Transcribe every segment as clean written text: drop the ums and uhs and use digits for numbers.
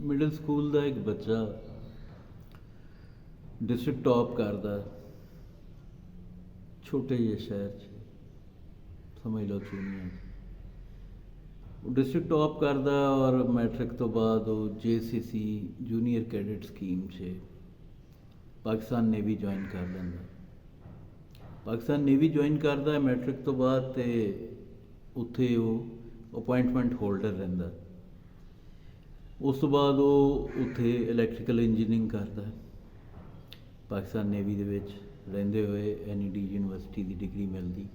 Middle school ਦਾ ਇੱਕ ਬੱਚਾ district top ਕਰਦਾ ਛੋਟੇ ਜਿਹੇ ਸ਼ਹਿਰ 'ਚ, ਸਮਝ ਲਓ ਚੂਨੀਆ। ਉਹ ਡਿਸਟ੍ਰਿਕਟ ਟੌਪ ਕਰਦਾ ਔਰ ਮੈਟ੍ਰਿਕ ਤੋਂ ਬਾਅਦ ਉਹ JCC ਜੂਨੀਅਰ ਕੈਡਿਟ ਸਕੀਮ 'ਚ ਪਾਕਿਸਤਾਨ ਨੇਵੀ ਜੁਆਇਨ ਕਰ ਲੈਂਦਾ। ਪਾਕਿਸਤਾਨ ਨੇਵੀ ਜੁਆਇਨ ਕਰਦਾ ਮੈਟ੍ਰਿਕ ਤੋਂ ਬਾਅਦ, ਅਤੇ ਉੱਥੇ ਉਹ ਅਪੁਆਇੰਟਮੈਂਟ ਹੋਲਡਰ ਰਹਿੰਦਾ। ਉਸ ਤੋਂ ਬਾਅਦ ਉਹ ਉੱਥੇ ਇਲੈਕਟ੍ਰੀਕਲ ਇੰਜੀਨੀਅਰਿੰਗ ਕਰਦਾ ਪਾਕਿਸਤਾਨ ਨੇਵੀ ਦੇ ਵਿੱਚ ਰਹਿੰਦੇ ਹੋਏ। NED ਯੂਨੀਵਰਸਿਟੀ ਦੀ ਡਿਗਰੀ ਮਿਲਦੀ।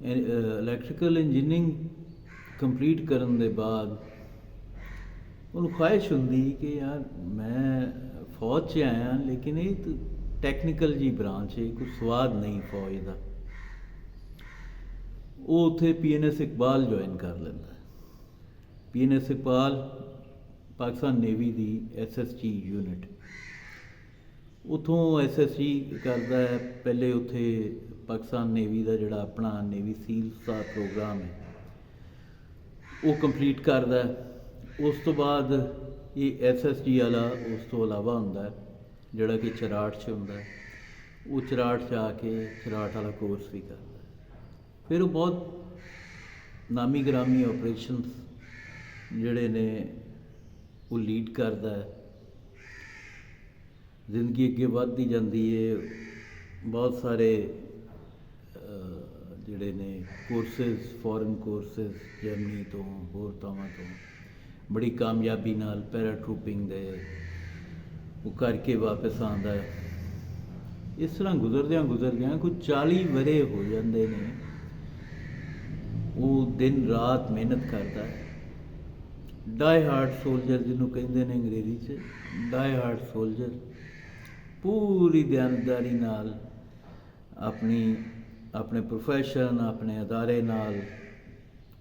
ਇਲੈਕਟ੍ਰੀਕਲ ਇੰਜੀਨੀਅਰਿੰਗ ਕੰਪਲੀਟ ਕਰਨ ਦੇ ਬਾਅਦ ਉਹਨੂੰ ਖੁਆਇਸ਼ ਹੁੰਦੀ ਕਿ ਯਾਰ ਮੈਂ ਫੌਜ 'ਚ ਆਇਆ, ਲੇਕਿਨ ਇਹ ਟੈਕਨੀਕਲ ਜੀ ਬ੍ਰਾਂਚ ਹੈ, ਕੋਈ ਸਵਾਦ ਨਹੀਂ ਫੌਜ ਦਾ। ਉਹ ਉੱਥੇ PNS ਇਕਬਾਲ ਜੁਆਇਨ ਕਰ ਲੈਂਦਾ। PNS ਇਕਬਾਲ ਪਾਕਿਸਤਾਨ ਨੇਵੀ ਦੀ SSG ਯੂਨਿਟ। ਉੱਥੋਂ SSG ਕਰਦਾ ਹੈ। ਪਹਿਲੇ ਉੱਥੇ ਪਾਕਿਸਤਾਨ ਨੇਵੀ ਦਾ ਜਿਹੜਾ ਆਪਣਾ ਨੇਵੀ ਸੀਲਸ ਦਾ ਪ੍ਰੋਗਰਾਮ ਹੈ ਉਹ ਕੰਪਲੀਟ ਕਰਦਾ। ਉਸ ਤੋਂ ਬਾਅਦ ਇਹ SSG ਵਾਲਾ ਉਸ ਤੋਂ ਇਲਾਵਾ ਹੁੰਦਾ ਜਿਹੜਾ ਕਿ ਚਰਾਟ 'ਚ ਹੁੰਦਾ। ਉਹ ਚਰਾਟ 'ਚ ਆ ਕੇ ਚਰਾਟ ਵਾਲਾ ਕੋਰਸ ਵੀ ਕਰਦਾ। ਫਿਰ ਉਹ ਬਹੁਤ ਨਾਮੀ ਗ੍ਰਾਮੀ ਆਪਰੇਸ਼ਨਸ ਜਿਹੜੇ ਨੇ ਉਹ ਲੀਡ ਕਰਦਾ। ਜ਼ਿੰਦਗੀ ਅੱਗੇ ਵੱਧਦੀ ਜਾਂਦੀ ਹੈ। ਬਹੁਤ ਸਾਰੇ ਜਿਹੜੇ ਨੇ ਕੋਰਸਿਸ, ਫੋਰਨ ਕੋਰਸਿਸ ਜਰਮਨੀ ਤੋਂ, ਹੋਰ ਥਾਵਾਂ ਤੋਂ ਬੜੀ ਕਾਮਯਾਬੀ ਨਾਲ ਪੈਰਾਟਰੂਪਿੰਗ ਦੇ ਉਹ ਕਰਕੇ ਵਾਪਸ ਆਉਂਦਾ। ਇਸ ਤਰ੍ਹਾਂ ਗੁਜ਼ਰਦਿਆਂ ਕੁਝ 40 ਵਰ੍ਹੇ ਹੋ ਜਾਂਦੇ ਨੇ। ਉਹ ਦਿਨ ਰਾਤ ਮਿਹਨਤ ਕਰਦਾ ਹੈ। ਡਾਈ ਹਾਰਡ ਸੋਲਜਰ ਜਿਹਨੂੰ ਕਹਿੰਦੇ ਨੇ ਅੰਗਰੇਜ਼ੀ 'ਚ, ਡਾਈ ਹਾਰਡ ਸੋਲਜਰ, ਪੂਰੀ ਦਿਆਨਤਦਾਰੀ ਨਾਲ ਆਪਣੇ ਪ੍ਰੋਫੈਸ਼ਨ, ਆਪਣੇ ਅਦਾਰੇ ਨਾਲ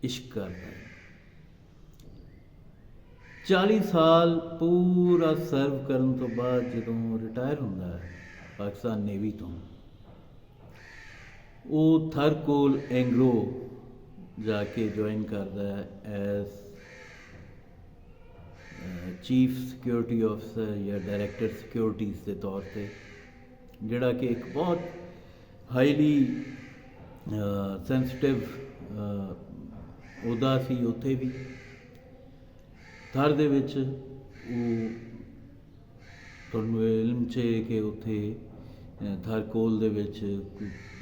ਇਸ਼ਕ ਕਰਦਾ ਹੈ। 40 ਸਾਲ ਪੂਰਾ ਸਰਵ ਕਰਨ ਤੋਂ ਬਾਅਦ ਜਦੋਂ ਰਿਟਾਇਰ ਹੁੰਦਾ ਹੈ ਪਾਕਿਸਤਾਨ ਨੇਵੀ ਤੋਂ, ਉਹ ਥਰਕੋਲ ਐਂਗਰੋ ਜਾ ਕੇ ਜੁਆਇਨ ਕਰਦਾ ਹੈ ਐਜ਼ ਚੀਫ ਸਿਕਿਉਰਿਟੀ ਆਫਿਸਰ ਜਾਂ ਡਾਇਰੈਕਟਰ ਸਿਕਿਉਰਿਟੀਜ਼ ਦੇ ਤੌਰ 'ਤੇ, ਜਿਹੜਾ ਕਿ ਇੱਕ ਬਹੁਤ ਹਾਈਲੀ ਸੈਂਸਿਟਿਵ ਅਹੁਦਾ ਸੀ। ਉੱਥੇ ਵੀ ਥਰ ਦੇ ਵਿੱਚ ਉਹ ਤੁਹਾਨੂੰ ਇਲਮ 'ਚ ਕਿ ਉੱਥੇ ਥਰਕੋਲ ਦੇ ਵਿੱਚ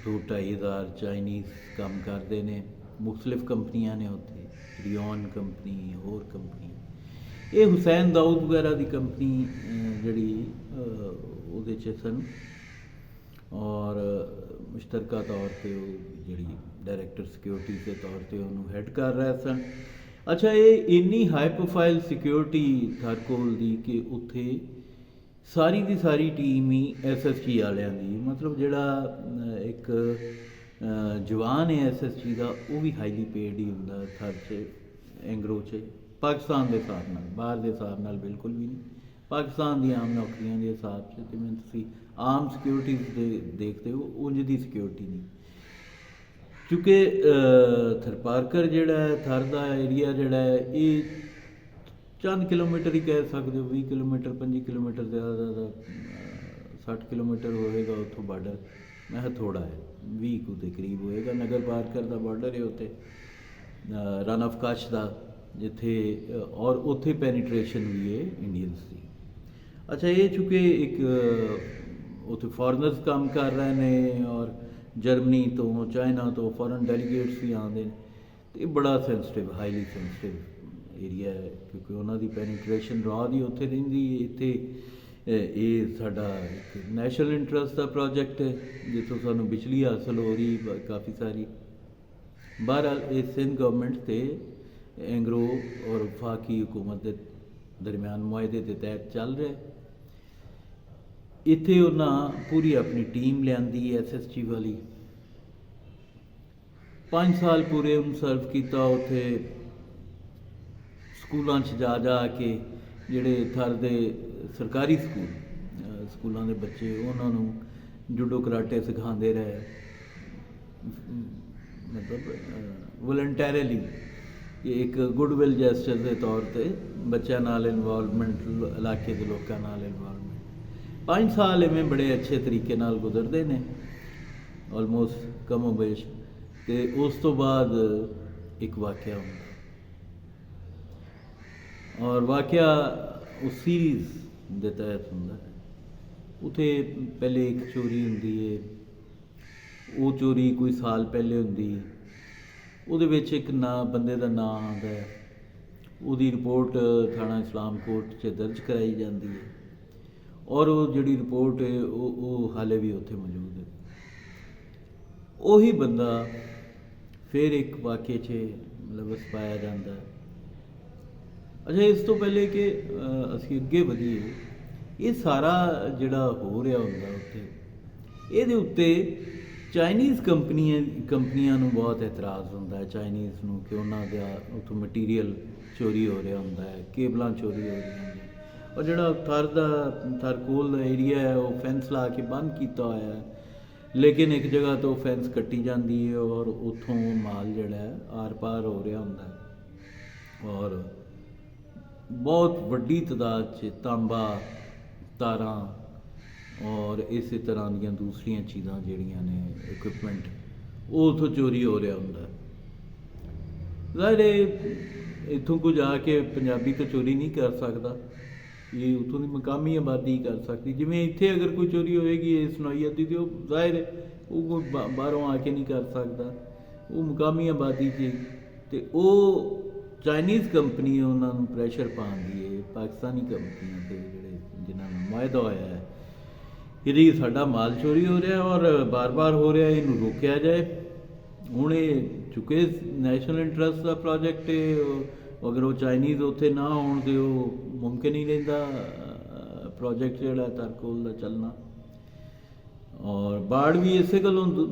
2-2.5 ਚਾਈਨੀਜ਼ ਕੰਮ ਕਰਦੇ ਨੇ। ਮੁਖਤਲਿਫ ਕੰਪਨੀਆਂ ਨੇ ਉੱਥੇ, ਰਿਓਨ ਕੰਪਨੀ, ਹੋਰ ਕੰਪਨੀ। ਇਹ ਹੁਸੈਨ ਦਾਊਦ ਵਗੈਰਾ ਦੀ ਕੰਪਨੀ ਜਿਹੜੀ ਉਹਦੇ 'ਚ ਸਨ, ਔਰ ਮੁਸ਼ਤਰਕਾ ਤੌਰ 'ਤੇ ਉਹ ਜਿਹੜੀ ਡਾਇਰੈਕਟਰ ਸਿਕਿਉਰਿਟੀ ਦੇ ਤੌਰ 'ਤੇ ਉਹਨੂੰ ਹੈਡ ਕਰ ਰਹੇ ਸਨ। ਅੱਛਾ, ਇਹ ਇੰਨੀ ਹਾਈ ਪ੍ਰੋਫਾਈਲ ਸਿਕਿਉਰਿਟੀ ਥਰਕੋਲ ਦੀ ਕਿ ਉੱਥੇ ਸਾਰੀ ਦੀ ਸਾਰੀ ਟੀਮ ਹੀ SSG ਵਾਲਿਆਂ ਦੀ, ਮਤਲਬ ਜਿਹੜਾ ਇੱਕ ਜਵਾਨ ਹੈ SSG ਦਾ, ਉਹ ਵੀ ਹਾਈਲੀ ਪੇਡ ਹੀ ਹੁੰਦਾ ਥਰ 'ਚ, ਐਂਗਰੋ 'ਚ। ਪਾਕਿਸਤਾਨ ਦੇ ਹਿਸਾਬ ਨਾਲ, ਬਾਹਰ ਦੇ ਹਿਸਾਬ ਨਾਲ ਬਿਲਕੁਲ ਵੀ ਨਹੀਂ। ਪਾਕਿਸਤਾਨ ਦੀਆਂ ਆਮ ਨੌਕਰੀਆਂ ਦੇ ਹਿਸਾਬ 'ਚ ਜਿਵੇਂ ਤੁਸੀਂ ਆਮ ਸਿਕਿਉਰਿਟੀਜ਼ ਦੇ ਦੇਖਦੇ ਹੋ, ਉਂਝ ਦੀ ਸਿਕਿਉਰਿਟੀ ਨਹੀਂ। ਕਿਉਂਕਿ ਥਰਪਾਰਕਰ ਜਿਹੜਾ ਹੈ, ਥਰ ਦਾ ਏਰੀਆ ਜਿਹੜਾ ਹੈ, ਇਹ ਚੰਦ ਕਿਲੋਮੀਟਰ ਹੀ ਕਹਿ ਸਕਦੇ ਹੋ, 20 ਕਿਲੋਮੀਟਰ, 25 ਕਿਲੋਮੀਟਰ, ਜ਼ਿਆਦਾ 60 ਕਿਲੋਮੀਟਰ ਹੋਵੇਗਾ ਉੱਥੋਂ ਬਾਰਡਰ। ਮੈਂ ਕਿਹਾ ਥੋੜ੍ਹਾ ਹੈ, 20 ਕੁ ਦੇ ਕਰੀਬ ਹੋਏਗਾ। ਨਗਰ ਪਾਰਕਰ ਦਾ ਬਾਰਡਰ ਹੈ ਉੱਥੇ, ਰਨ ਆਫ ਕੱਛ ਦਾ, ਜਿੱਥੇ ਔਰ ਉੱਥੇ ਪੈਨੀਟ੍ਰੇਸ਼ਨ ਵੀ ਹੈ ਇੰਡੀਅਨਸ ਦੀ। ਅੱਛਾ, ਇਹ ਚੂँਕਿ ਇੱਕ ਉੱਥੇ ਫੋਰਨਰਸ ਕੰਮ ਕਰ ਰਹੇ ਨੇ ਔਰ ਜਰਮਨੀ ਤੋਂ, ਚਾਈਨਾ ਤੋਂ ਫੋਰਨ ਡੈਲੀਗੇਟਸ ਵੀ ਆਉਂਦੇ ਨੇ, ਅਤੇ ਇਹ ਬੜਾ ਸੈਂਸਿਟਿਵ, ਹਾਈਲੀ ਸੈਂਸਿਟਿਵ ਏਰੀਆ ਹੈ, ਕਿਉਂਕਿ ਉਹਨਾਂ ਦੀ ਪੈਨੀਟ੍ਰੇਸ਼ਨ ਰਾਹ ਦੀ ਉੱਥੇ ਰਹਿੰਦੀ ਹੈ। ਇੱਥੇ ਇਹ ਸਾਡਾ ਇੱਕ ਨੈਸ਼ਨਲ ਇੰਟਰਸਟ ਦਾ ਪ੍ਰੋਜੈਕਟ ਹੈ, ਜਿੱਥੋਂ ਸਾਨੂੰ ਬਿਜਲੀ ਹਾਸਲ ਹੋ ਰਹੀ ਕਾਫੀ ਸਾਰੀ। ਬਹਰਹਾਲ ਇਹ ਸਿੰਧ ਗੌਰਮੈਂਟ ਅਤੇ ਐਂਗਰੋ ਔਰ ਵਫਾਕੀ ਹੁਕੂਮਤ ਦੇ ਦਰਮਿਆਨ ਮੁਆਹਦੇ ਦੇ ਤਹਿਤ ਚੱਲ ਰਿਹਾ। ਇੱਥੇ ਉਹਨਾਂ ਪੂਰੀ ਆਪਣੀ ਟੀਮ ਲਿਆਂਦੀ SSG ਵਾਲੀ। 5 ਸਾਲ ਪੂਰੇ ਉਹਨੂੰ ਸਰਵ ਕੀਤਾ ਉੱਥੇ। ਸਕੂਲਾਂ 'ਚ ਜਾ ਕੇ ਜਿਹੜੇ ਥਰ ਦੇ ਸਰਕਾਰੀ ਸਕੂਲਾਂ ਦੇ ਬੱਚੇ, ਉਹਨਾਂ ਨੂੰ ਜੂਡੋ ਕਰਾਟੇ ਸਿਖਾਉਂਦੇ ਰਹੇ, ਮਤਲਬ ਵਲੰਟੈਰਲੀ। ਕਿ ਇੱਕ ਗੁੱਡਵਿਲ ਜੈਸਚਰ ਦੇ ਤੌਰ 'ਤੇ ਬੱਚਿਆਂ ਨਾਲ ਇਨਵੋਲਵਮੈਂਟ, ਇਲਾਕੇ ਦੇ ਲੋਕਾਂ ਨਾਲ ਇਨਵੋਲਵਮੈਂਟ। 5 ਸਾਲ ਇਵੇਂ ਬੜੇ ਅੱਛੇ ਤਰੀਕੇ ਨਾਲ ਗੁਜ਼ਰਦੇ ਨੇ, ਆਲਮੋਸਟ ਕਮੋ ਬੇਸ਼। ਅਤੇ ਉਸ ਤੋਂ ਬਾਅਦ ਇੱਕ ਵਾਕਿਆ ਹੁੰਦਾ, ਔਰ ਵਾਕਿਆ ਉਸ ਸੀਰੀਜ਼ ਦੇ ਤਹਿਤ ਹੁੰਦਾ ਹੈ। ਉੱਥੇ ਪਹਿਲੇ ਇੱਕ ਚੋਰੀ ਹੁੰਦੀ ਹੈ, ਉਹ ਚੋਰੀ ਕੋਈ ਸਾਲ ਪਹਿਲੇ ਹੁੰਦੀ, ਉਹਦੇ ਵਿੱਚ ਇੱਕ ਬੰਦੇ ਦਾ ਨਾਂ ਆਉਂਦਾ ਹੈ, ਉਹਦੀ ਰਿਪੋਰਟ ਥਾਣਾ ਇਸਲਾਮਕੋਟ 'ਚ ਦਰਜ ਕਰਾਈ ਜਾਂਦੀ ਹੈ, ਔਰ ਉਹ ਜਿਹੜੀ ਰਿਪੋਰਟ ਹੈ ਉਹ ਹਾਲੇ ਵੀ ਉੱਥੇ ਮੌਜੂਦ ਹੈ। ਉਹੀ ਬੰਦਾ ਫਿਰ ਇੱਕ ਵਾਕਿਏ 'ਚ ਮਤਲਬ ਪਾਇਆ ਜਾਂਦਾ ਹੈ। ਅੱਛਾ, ਇਸ ਤੋਂ ਪਹਿਲੇ ਕਿ ਅਸੀਂ ਅੱਗੇ ਵਧੀਏ, ਇਹ ਸਾਰਾ ਜਿਹੜਾ ਹੋ ਰਿਹਾ ਹੁੰਦਾ ਉੱਥੇ, ਇਹਦੇ ਉੱਤੇ ਚਾਈਨੀਜ਼ ਕੰਪਨੀਆਂ ਨੂੰ ਬਹੁਤ ਇਤਰਾਜ਼ ਹੁੰਦਾ ਹੈ, ਚਾਈਨੀਜ਼ ਨੂੰ, ਕਿ ਉਹਨਾਂ ਦਾ ਉੱਥੋਂ ਮਟੀਰੀਅਲ ਚੋਰੀ ਹੋ ਰਿਹਾ ਹੁੰਦਾ ਹੈ, ਕੇਬਲਾਂ ਚੋਰੀ ਹੋ ਰਹੀਆਂ ਨੇ। ਔਰ ਜਿਹੜਾ ਥਰਕੋਲ ਦਾ ਏਰੀਆ ਹੈ ਉਹ ਫੈਂਸ ਲਾ ਕੇ ਬੰਦ ਕੀਤਾ ਹੋਇਆ ਹੈ, ਲੇਕਿਨ ਇੱਕ ਜਗ੍ਹਾ ਤੋਂ ਫੈਂਸ ਕੱਟੀ ਜਾਂਦੀ ਹੈ ਔਰ ਉੱਥੋਂ ਮਾਲ ਜਿਹੜਾ ਹੈ ਆਰ ਪਾਰ ਹੋ ਰਿਹਾ ਹੁੰਦਾ ਹੈ। ਔਰ ਬਹੁਤ ਵੱਡੀ ਤਾਦਾਦ 'ਚ ਤਾਂਬਾ, ਤਾਰਾਂ ਔਰ ਇਸੇ ਤਰ੍ਹਾਂ ਦੀਆਂ ਦੂਸਰੀਆਂ ਚੀਜ਼ਾਂ ਜਿਹੜੀਆਂ ਨੇ, ਇਕੁਇਪਮੈਂਟ, ਉਹ ਉੱਥੋਂ ਚੋਰੀ ਹੋ ਰਿਹਾ ਹੁੰਦਾ। ਜ਼ਾਹਿਰ ਹੈ ਇੱਥੋਂ ਕੁਝ ਆ ਕੇ ਪੰਜਾਬੀ ਤਾਂ ਚੋਰੀ ਨਹੀਂ ਕਰ ਸਕਦਾ, ਇਹ ਉੱਥੋਂ ਦੀ ਮਕਾਮੀ ਆਬਾਦੀ ਕਰ ਸਕਦੀ। ਜਿਵੇਂ ਇੱਥੇ ਅਗਰ ਕੋਈ ਚੋਰੀ ਹੋਏਗੀ ਇਸ ਨੌਈਅਤ ਦੀ, ਉਹ ਜ਼ਾਹਿਰ ਹੈ ਉਹ ਕੋਈ ਬਾਹਰੋਂ ਆ ਕੇ ਨਹੀਂ ਕਰ ਸਕਦਾ, ਉਹ ਮਕਾਮੀ ਆਬਾਦੀ 'ਚ। ਅਤੇ ਉਹ ਚਾਈਨੀਜ਼ ਕੰਪਨੀ ਉਹਨਾਂ ਨੂੰ ਪ੍ਰੈਸ਼ਰ ਪਾਉਂਦੀ ਹੈ ਪਾਕਿਸਤਾਨੀ ਕੰਪਨੀਆਂ 'ਤੇ, ਜਿਨ੍ਹਾਂ ਨੂੰ ਮੁਆਹਦਾ ਹੋਇਆ ਹੈ ਕਿ ਜੀ ਸਾਡਾ ਮਾਲ ਚੋਰੀ ਹੋ ਰਿਹਾ ਔਰ ਬਾਰ-ਬਾਰ ਹੋ ਰਿਹਾ, ਇਹਨੂੰ ਰੋਕਿਆ ਜਾਏ। ਹੁਣ ਇਹ ਚੁੱਕੇ ਨੈਸ਼ਨਲ ਇੰਟਰਸਟ ਦਾ ਪ੍ਰੋਜੈਕਟ ਹੈ, ਅਗਰ ਉਹ ਚਾਈਨੀਜ਼ ਉੱਥੇ ਨਾ ਹੋਣ ਤਾਂ ਉਹ ਮੁਮਕਿਨ ਹੀ ਰਹਿੰਦਾ ਪ੍ਰੋਜੈਕਟ ਜਿਹੜਾ ਤਰਕੋਲ ਦਾ ਚੱਲਣਾ। ਔਰ ਬਾੜ ਵੀ ਇਸੇ ਗੱਲੋਂ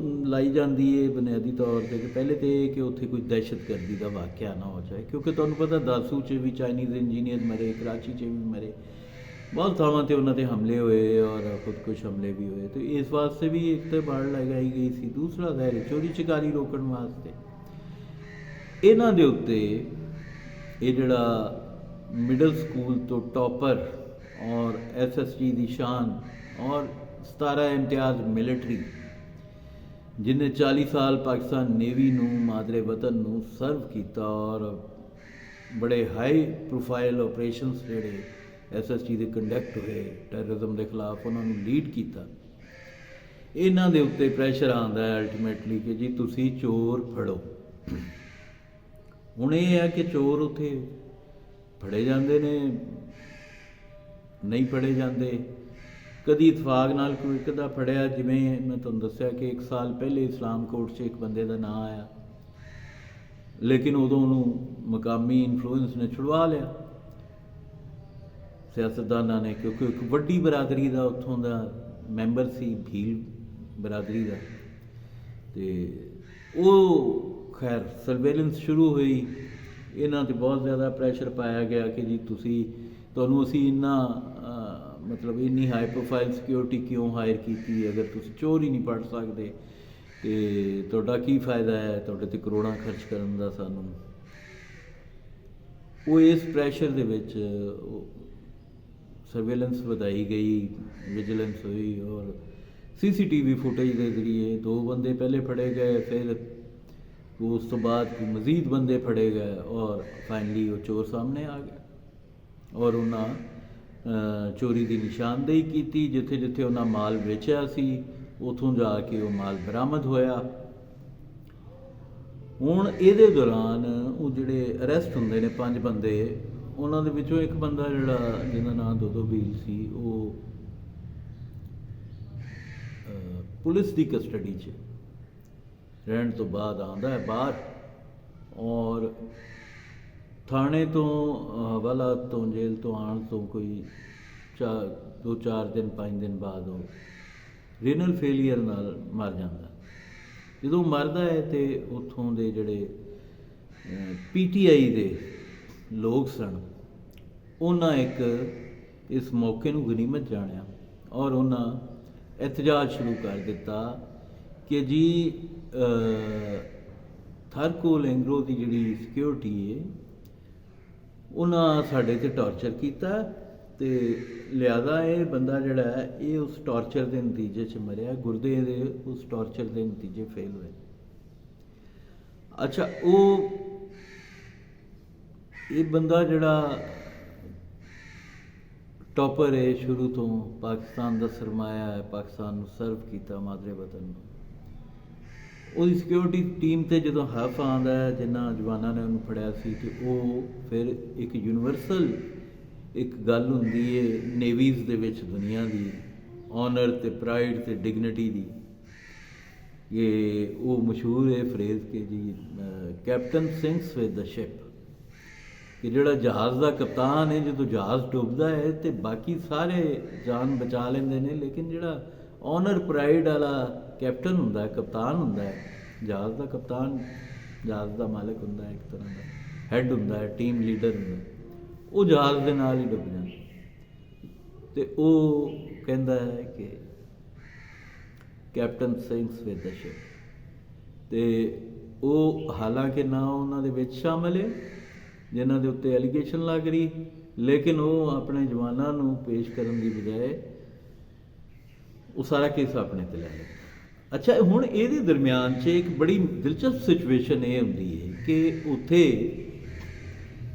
ਲਾਈ ਜਾਂਦੀ ਹੈ ਬੁਨਿਆਦੀ ਤੌਰ 'ਤੇ, ਕਿ ਪਹਿਲੇ ਤਾਂ ਇਹ ਕਿ ਉੱਥੇ ਕੋਈ ਦਹਿਸ਼ਤਗਰਦੀ ਦਾ ਵਾਕਿਆ ਨਾ ਹੋ ਜਾਏ, ਕਿਉਂਕਿ ਤੁਹਾਨੂੰ ਪਤਾ ਦਾਸੂ 'ਚ ਵੀ ਚਾਈਨੀਜ਼ ਇੰਜੀਨੀਅਰ ਮਰੇ, ਕਰਾਚੀ 'ਚ ਵੀ ਮਰੇ, ਬਹੁਤ ਥਾਵਾਂ 'ਤੇ ਉਹਨਾਂ 'ਤੇ ਹਮਲੇ ਹੋਏ ਔਰ ਖੁਦਕੁਸ਼ ਹਮਲੇ ਵੀ ਹੋਏ। ਅਤੇ ਇਸ ਵਾਸਤੇ ਵੀ ਇੱਕ ਤਾਂ ਬਾੜ ਲਗਾਈ ਗਈ ਸੀ, ਦੂਸਰਾ ਜ਼ਾਹਿਰ ਚੋਰੀ ਚਕਾਰੀ ਰੋਕਣ ਵਾਸਤੇ। ਇਹਨਾਂ ਦੇ ਉੱਤੇ ਇਹ ਜਿਹੜਾ ਮਿਡਲ ਸਕੂਲ ਤੋਂ ਟੌਪਰ ਔਰ SSG ਦੀ ਸ਼ਾਨ ਔਰ 17 ਇਮਤਿਆਜ਼ ਮਿਲਟਰੀ, ਜਿਹਨੇ 40 ਸਾਲ ਪਾਕਿਸਤਾਨ ਨੇਵੀ ਨੂੰ, ਮਾਦਰੇ ਵਤਨ ਨੂੰ ਸਰਵ ਕੀਤਾ ਔਰ ਬੜੇ ਹਾਈ ਪ੍ਰੋਫਾਈਲ ਆਪਰੇਸ਼ਨਸ ਜਿਹੜੇ SSG ਦੇ ਕੰਡਕਟ ਹੋਏ ਟੈਰਰਿਜ਼ਮ ਦੇ ਖਿਲਾਫ, ਉਹਨਾਂ ਨੂੰ ਲੀਡ ਕੀਤਾ। ਇਹਨਾਂ ਦੇ ਉੱਤੇ ਪ੍ਰੈਸ਼ਰ ਆਉਂਦਾ ਹੈ ਅਲਟੀਮੇਟਲੀ ਕਿ ਜੀ ਤੁਸੀਂ ਚੋਰ ਫੜੋ। ਹੁਣ ਇਹ ਹੈ ਕਿ ਚੋਰ ਉੱਥੇ ਫੜੇ ਜਾਂਦੇ ਨੇ, ਨਹੀਂ ਫੜੇ ਜਾਂਦੇ। ਕਦੀ ਇਤਫਾਕ ਨਾਲ ਕੋਈ ਇੱਕ ਦਾ ਫੜਿਆ, ਜਿਵੇਂ ਮੈਂ ਤੁਹਾਨੂੰ ਦੱਸਿਆ ਕਿ 1 ਸਾਲ ਪਹਿਲੇ ਇਸਲਾਮਕੋਟ 'ਚ ਇੱਕ ਬੰਦੇ ਦਾ ਨਾਂ ਆਇਆ, ਲੇਕਿਨ ਉਦੋਂ ਉਹਨੂੰ ਮਕਾਮੀ ਇਨਫਲੂਐਂਸ ਨੇ ਛੁਡਵਾ ਲਿਆ, ਸਿਆਸਤਦਾਨਾਂ ਨੇ, ਕਿਉਂਕਿ ਇੱਕ ਵੱਡੀ ਬਰਾਦਰੀ ਦਾ ਉੱਥੋਂ ਦਾ ਮੈਂਬਰ ਸੀ, ਭੀਲ ਬਰਾਦਰੀ ਦਾ। ਅਤੇ ਉਹ ਖੈਰ ਸਰਵੇਲੈਂਸ ਸ਼ੁਰੂ ਹੋਈ, ਇਹਨਾਂ 'ਤੇ ਬਹੁਤ ਜ਼ਿਆਦਾ ਪ੍ਰੈਸ਼ਰ ਪਾਇਆ ਗਿਆ ਕਿ ਜੀ ਤੁਹਾਨੂੰ ਅਸੀਂ ਮਤਲਬ ਇੰਨੀ ਹਾਈ ਪ੍ਰੋਫਾਈਲ ਸਿਕਿਉਰਿਟੀ ਕਿਉਂ ਹਾਇਰ ਕੀਤੀ, ਅਗਰ ਤੁਸੀਂ ਚੋਰ ਹੀ ਨਹੀਂ ਫੜ ਸਕਦੇ ਅਤੇ ਤੁਹਾਡਾ ਕੀ ਫਾਇਦਾ ਹੈ ਤੁਹਾਡੇ 'ਤੇ ਕਰੋੜਾਂ ਖਰਚ ਕਰਨ ਦਾ ਸਾਨੂੰ। ਉਹ ਇਸ ਪ੍ਰੈਸ਼ਰ ਦੇ ਵਿੱਚ ਸਰਵੇਲੈਂਸ ਵਧਾਈ ਗਈ, ਵਿਜੀਲੈਂਸ ਹੋਈ ਔਰ CCTV ਫੁਟੇਜ ਦੇ ਜ਼ਰੀਏ 2 ਬੰਦੇ ਪਹਿਲੇ ਫੜੇ ਗਏ, ਫਿਰ ਉਸ ਤੋਂ ਬਾਅਦ ਮਜ਼ੀਦ ਬੰਦੇ ਫੜੇ ਗਏ ਔਰ ਫਾਈਨਲੀ ਉਹ ਚੋਰ ਸਾਹਮਣੇ ਆ ਗਿਆ ਔਰ ਉਹਨਾਂ ਚੋਰੀ ਦੀ ਨਿਸ਼ਾਨਦੇਹੀ ਕੀਤੀ। ਜਿੱਥੇ ਜਿੱਥੇ ਉਹਨਾਂ ਮਾਲ ਵੇਚਿਆ ਸੀ ਉੱਥੋਂ ਜਾ ਕੇ ਉਹ ਮਾਲ ਬਰਾਮਦ ਹੋਇਆ। ਹੁਣ ਇਹਦੇ ਦੌਰਾਨ ਉਹ ਜਿਹੜੇ ਅਰੈਸਟ ਹੁੰਦੇ ਨੇ 5 ਬੰਦੇ, ਉਹਨਾਂ ਦੇ ਵਿੱਚੋਂ ਇੱਕ ਬੰਦਾ ਜਿਹਦਾ ਨਾਂ ਦੋਦੋ ਭੀਲ ਸੀ, ਉਹ ਪੁਲਿਸ ਦੀ ਕਸਟਡੀ 'ਚ ਰਹਿਣ ਤੋਂ ਬਾਅਦ ਆਉਂਦਾ ਹੈ ਬਾਹਰ, ਔਰ ਥਾਣੇ ਤੋਂ ਹਵਾਲਾ ਤੋਂ, ਜੇਲ੍ਹ ਤੋਂ ਆਉਣ ਤੋਂ ਕੋਈ 2-4 ਦਿਨ 5 ਦਿਨ ਬਾਅਦ ਉਹ ਰੀਨਲ ਫੇਲੀਅਰ ਨਾਲ ਮਰ ਜਾਂਦਾ। ਜਦੋਂ ਮਰਦਾ ਹੈ ਤੇ ਉੱਥੋਂ ਦੇ ਜਿਹੜੇ PTI ਦੇ ਲੋਕ ਸਨ, ਉਹਨਾਂ ਇੱਕ ਇਸ ਮੌਕੇ ਨੂੰ ਗਨੀਮਤ ਜਾਣਿਆ ਔਰ ਉਹਨਾਂ ਇਹਤਜਾਜ ਸ਼ੁਰੂ ਕਰ ਦਿੱਤਾ ਕਿ ਜੀ ਥਾਰਕੋਲ ਐਂਗਰੋ ਦੀ ਜਿਹੜੀ ਸਿਕਿਉਰਿਟੀ ਹੈ ਉਹਨਾਂ ਸਾਡੇ 'ਤੇ ਟਾਰਚਰ ਕੀਤਾ ਤੇ ਲਿਆਦਾ ਇਹ ਬੰਦਾ ਜਿਹੜਾ ਹੈ ਇਹ ਉਸ ਟਾਰਚਰ ਦੇ ਨਤੀਜੇ 'ਚ ਮਰਿਆ, ਗੁਰਦੇ ਦੇ ਉਸ ਟਾਰਚਰ ਦੇ ਨਤੀਜੇ ਫੇਲ ਹੋਏ। ਅੱਛਾ, ਉਹ ਇਹ ਬੰਦਾ ਜਿਹੜਾ ਟੌਪਰ ਹੈ ਸ਼ੁਰੂ ਤੋਂ, ਪਾਕਿਸਤਾਨ ਦਾ ਸਰਮਾਇਆ ਹੈ, ਪਾਕਿਸਤਾਨ ਨੂੰ ਸਰਵ ਕੀਤਾ, ਮਾਦਰੇ ਵਤਨ ਨੂੰ, ਉਹਦੀ ਸਿਕਿਉਰਿਟੀ ਟੀਮ 'ਤੇ ਜਦੋਂ ਹੱਥ ਆਉਂਦਾ ਹੈ ਜਿਨ੍ਹਾਂ ਜਵਾਨਾਂ ਨੇ ਉਹਨੂੰ ਫੜਿਆ ਸੀ, ਤੇ ਉਹ ਫਿਰ ਇੱਕ ਯੂਨੀਵਰਸਲ ਇੱਕ ਗੱਲ ਹੁੰਦੀ ਹੈ ਨੇਵੀਜ਼ ਦੇ ਵਿੱਚ ਦੁਨੀਆ ਦੀ, ਔਨਰ ਅਤੇ ਪ੍ਰਾਈਡ ਅਤੇ ਡਿਗਨਿਟੀ ਦੀ। ਇਹ ਉਹ ਮਸ਼ਹੂਰ ਹੈ ਫਰੇਜ਼ ਕਿ ਜੀ ਕੈਪਟਨ ਸਿੰਕਸ ਵਿਦ ਦ ਸ਼ਿਪ, ਕਿ ਜਿਹੜਾ ਜਹਾਜ਼ ਦਾ ਕਪਤਾਨ ਹੈ ਜਦੋਂ ਜਹਾਜ਼ ਡੁੱਬਦਾ ਹੈ ਤੇ ਬਾਕੀ ਸਾਰੇ ਜਾਨ ਬਚਾ ਲੈਂਦੇ ਨੇ, ਲੇਕਿਨ ਜਿਹੜਾ ਔਨਰ ਪ੍ਰਾਈਡ ਵਾਲਾ ਕੈਪਟਨ ਹੁੰਦਾ ਹੈ, ਕਪਤਾਨ ਹੁੰਦਾ ਹੈ, ਜਹਾਜ਼ ਦਾ ਕਪਤਾਨ, ਜਹਾਜ਼ ਦਾ ਮਾਲਕ ਹੁੰਦਾ ਹੈ, ਇੱਕ ਤਰ੍ਹਾਂ ਦਾ ਹੈਡ ਹੁੰਦਾ ਹੈ, ਟੀਮ ਲੀਡਰ ਹੁੰਦਾ, ਉਹ ਜਹਾਜ਼ ਦੇ ਨਾਲ ਹੀ ਡੁੱਬ ਜਾਂਦਾ। ਅਤੇ ਉਹ ਕਹਿੰਦਾ ਹੈ ਕਿ ਕੈਪਟਨ ਸਿੰਕਸ ਵਿਦ ਦ ਸ਼ਿਪ, ਅਤੇ ਉਹ ਹਾਲਾਂਕਿ ਨਾ ਉਹਨਾਂ ਦੇ ਵਿੱਚ ਸ਼ਾਮਲ ਹੈ ਜਿਨ੍ਹਾਂ ਦੇ ਉੱਤੇ ਐਲੀਗੇਸ਼ਨ ਲੱਗ ਰਹੀ, ਲੇਕਿਨ ਉਹ ਆਪਣੇ ਜਵਾਨਾਂ ਨੂੰ ਪੇਸ਼ ਕਰਨ ਦੀ ਬਜਾਏ ਉਹ ਸਾਰਾ ਕੇਸ ਆਪਣੇ 'ਤੇ ਲੈ ਲੈਂਦਾ। ਅੱਛਾ, ਹੁਣ ਇਹਦੇ ਦਰਮਿਆਨ 'ਚ ਇੱਕ ਬੜੀ ਦਿਲਚਸਪ ਸਿਚੁਏਸ਼ਨ ਇਹ ਹੁੰਦੀ ਹੈ ਕਿ ਉੱਥੇ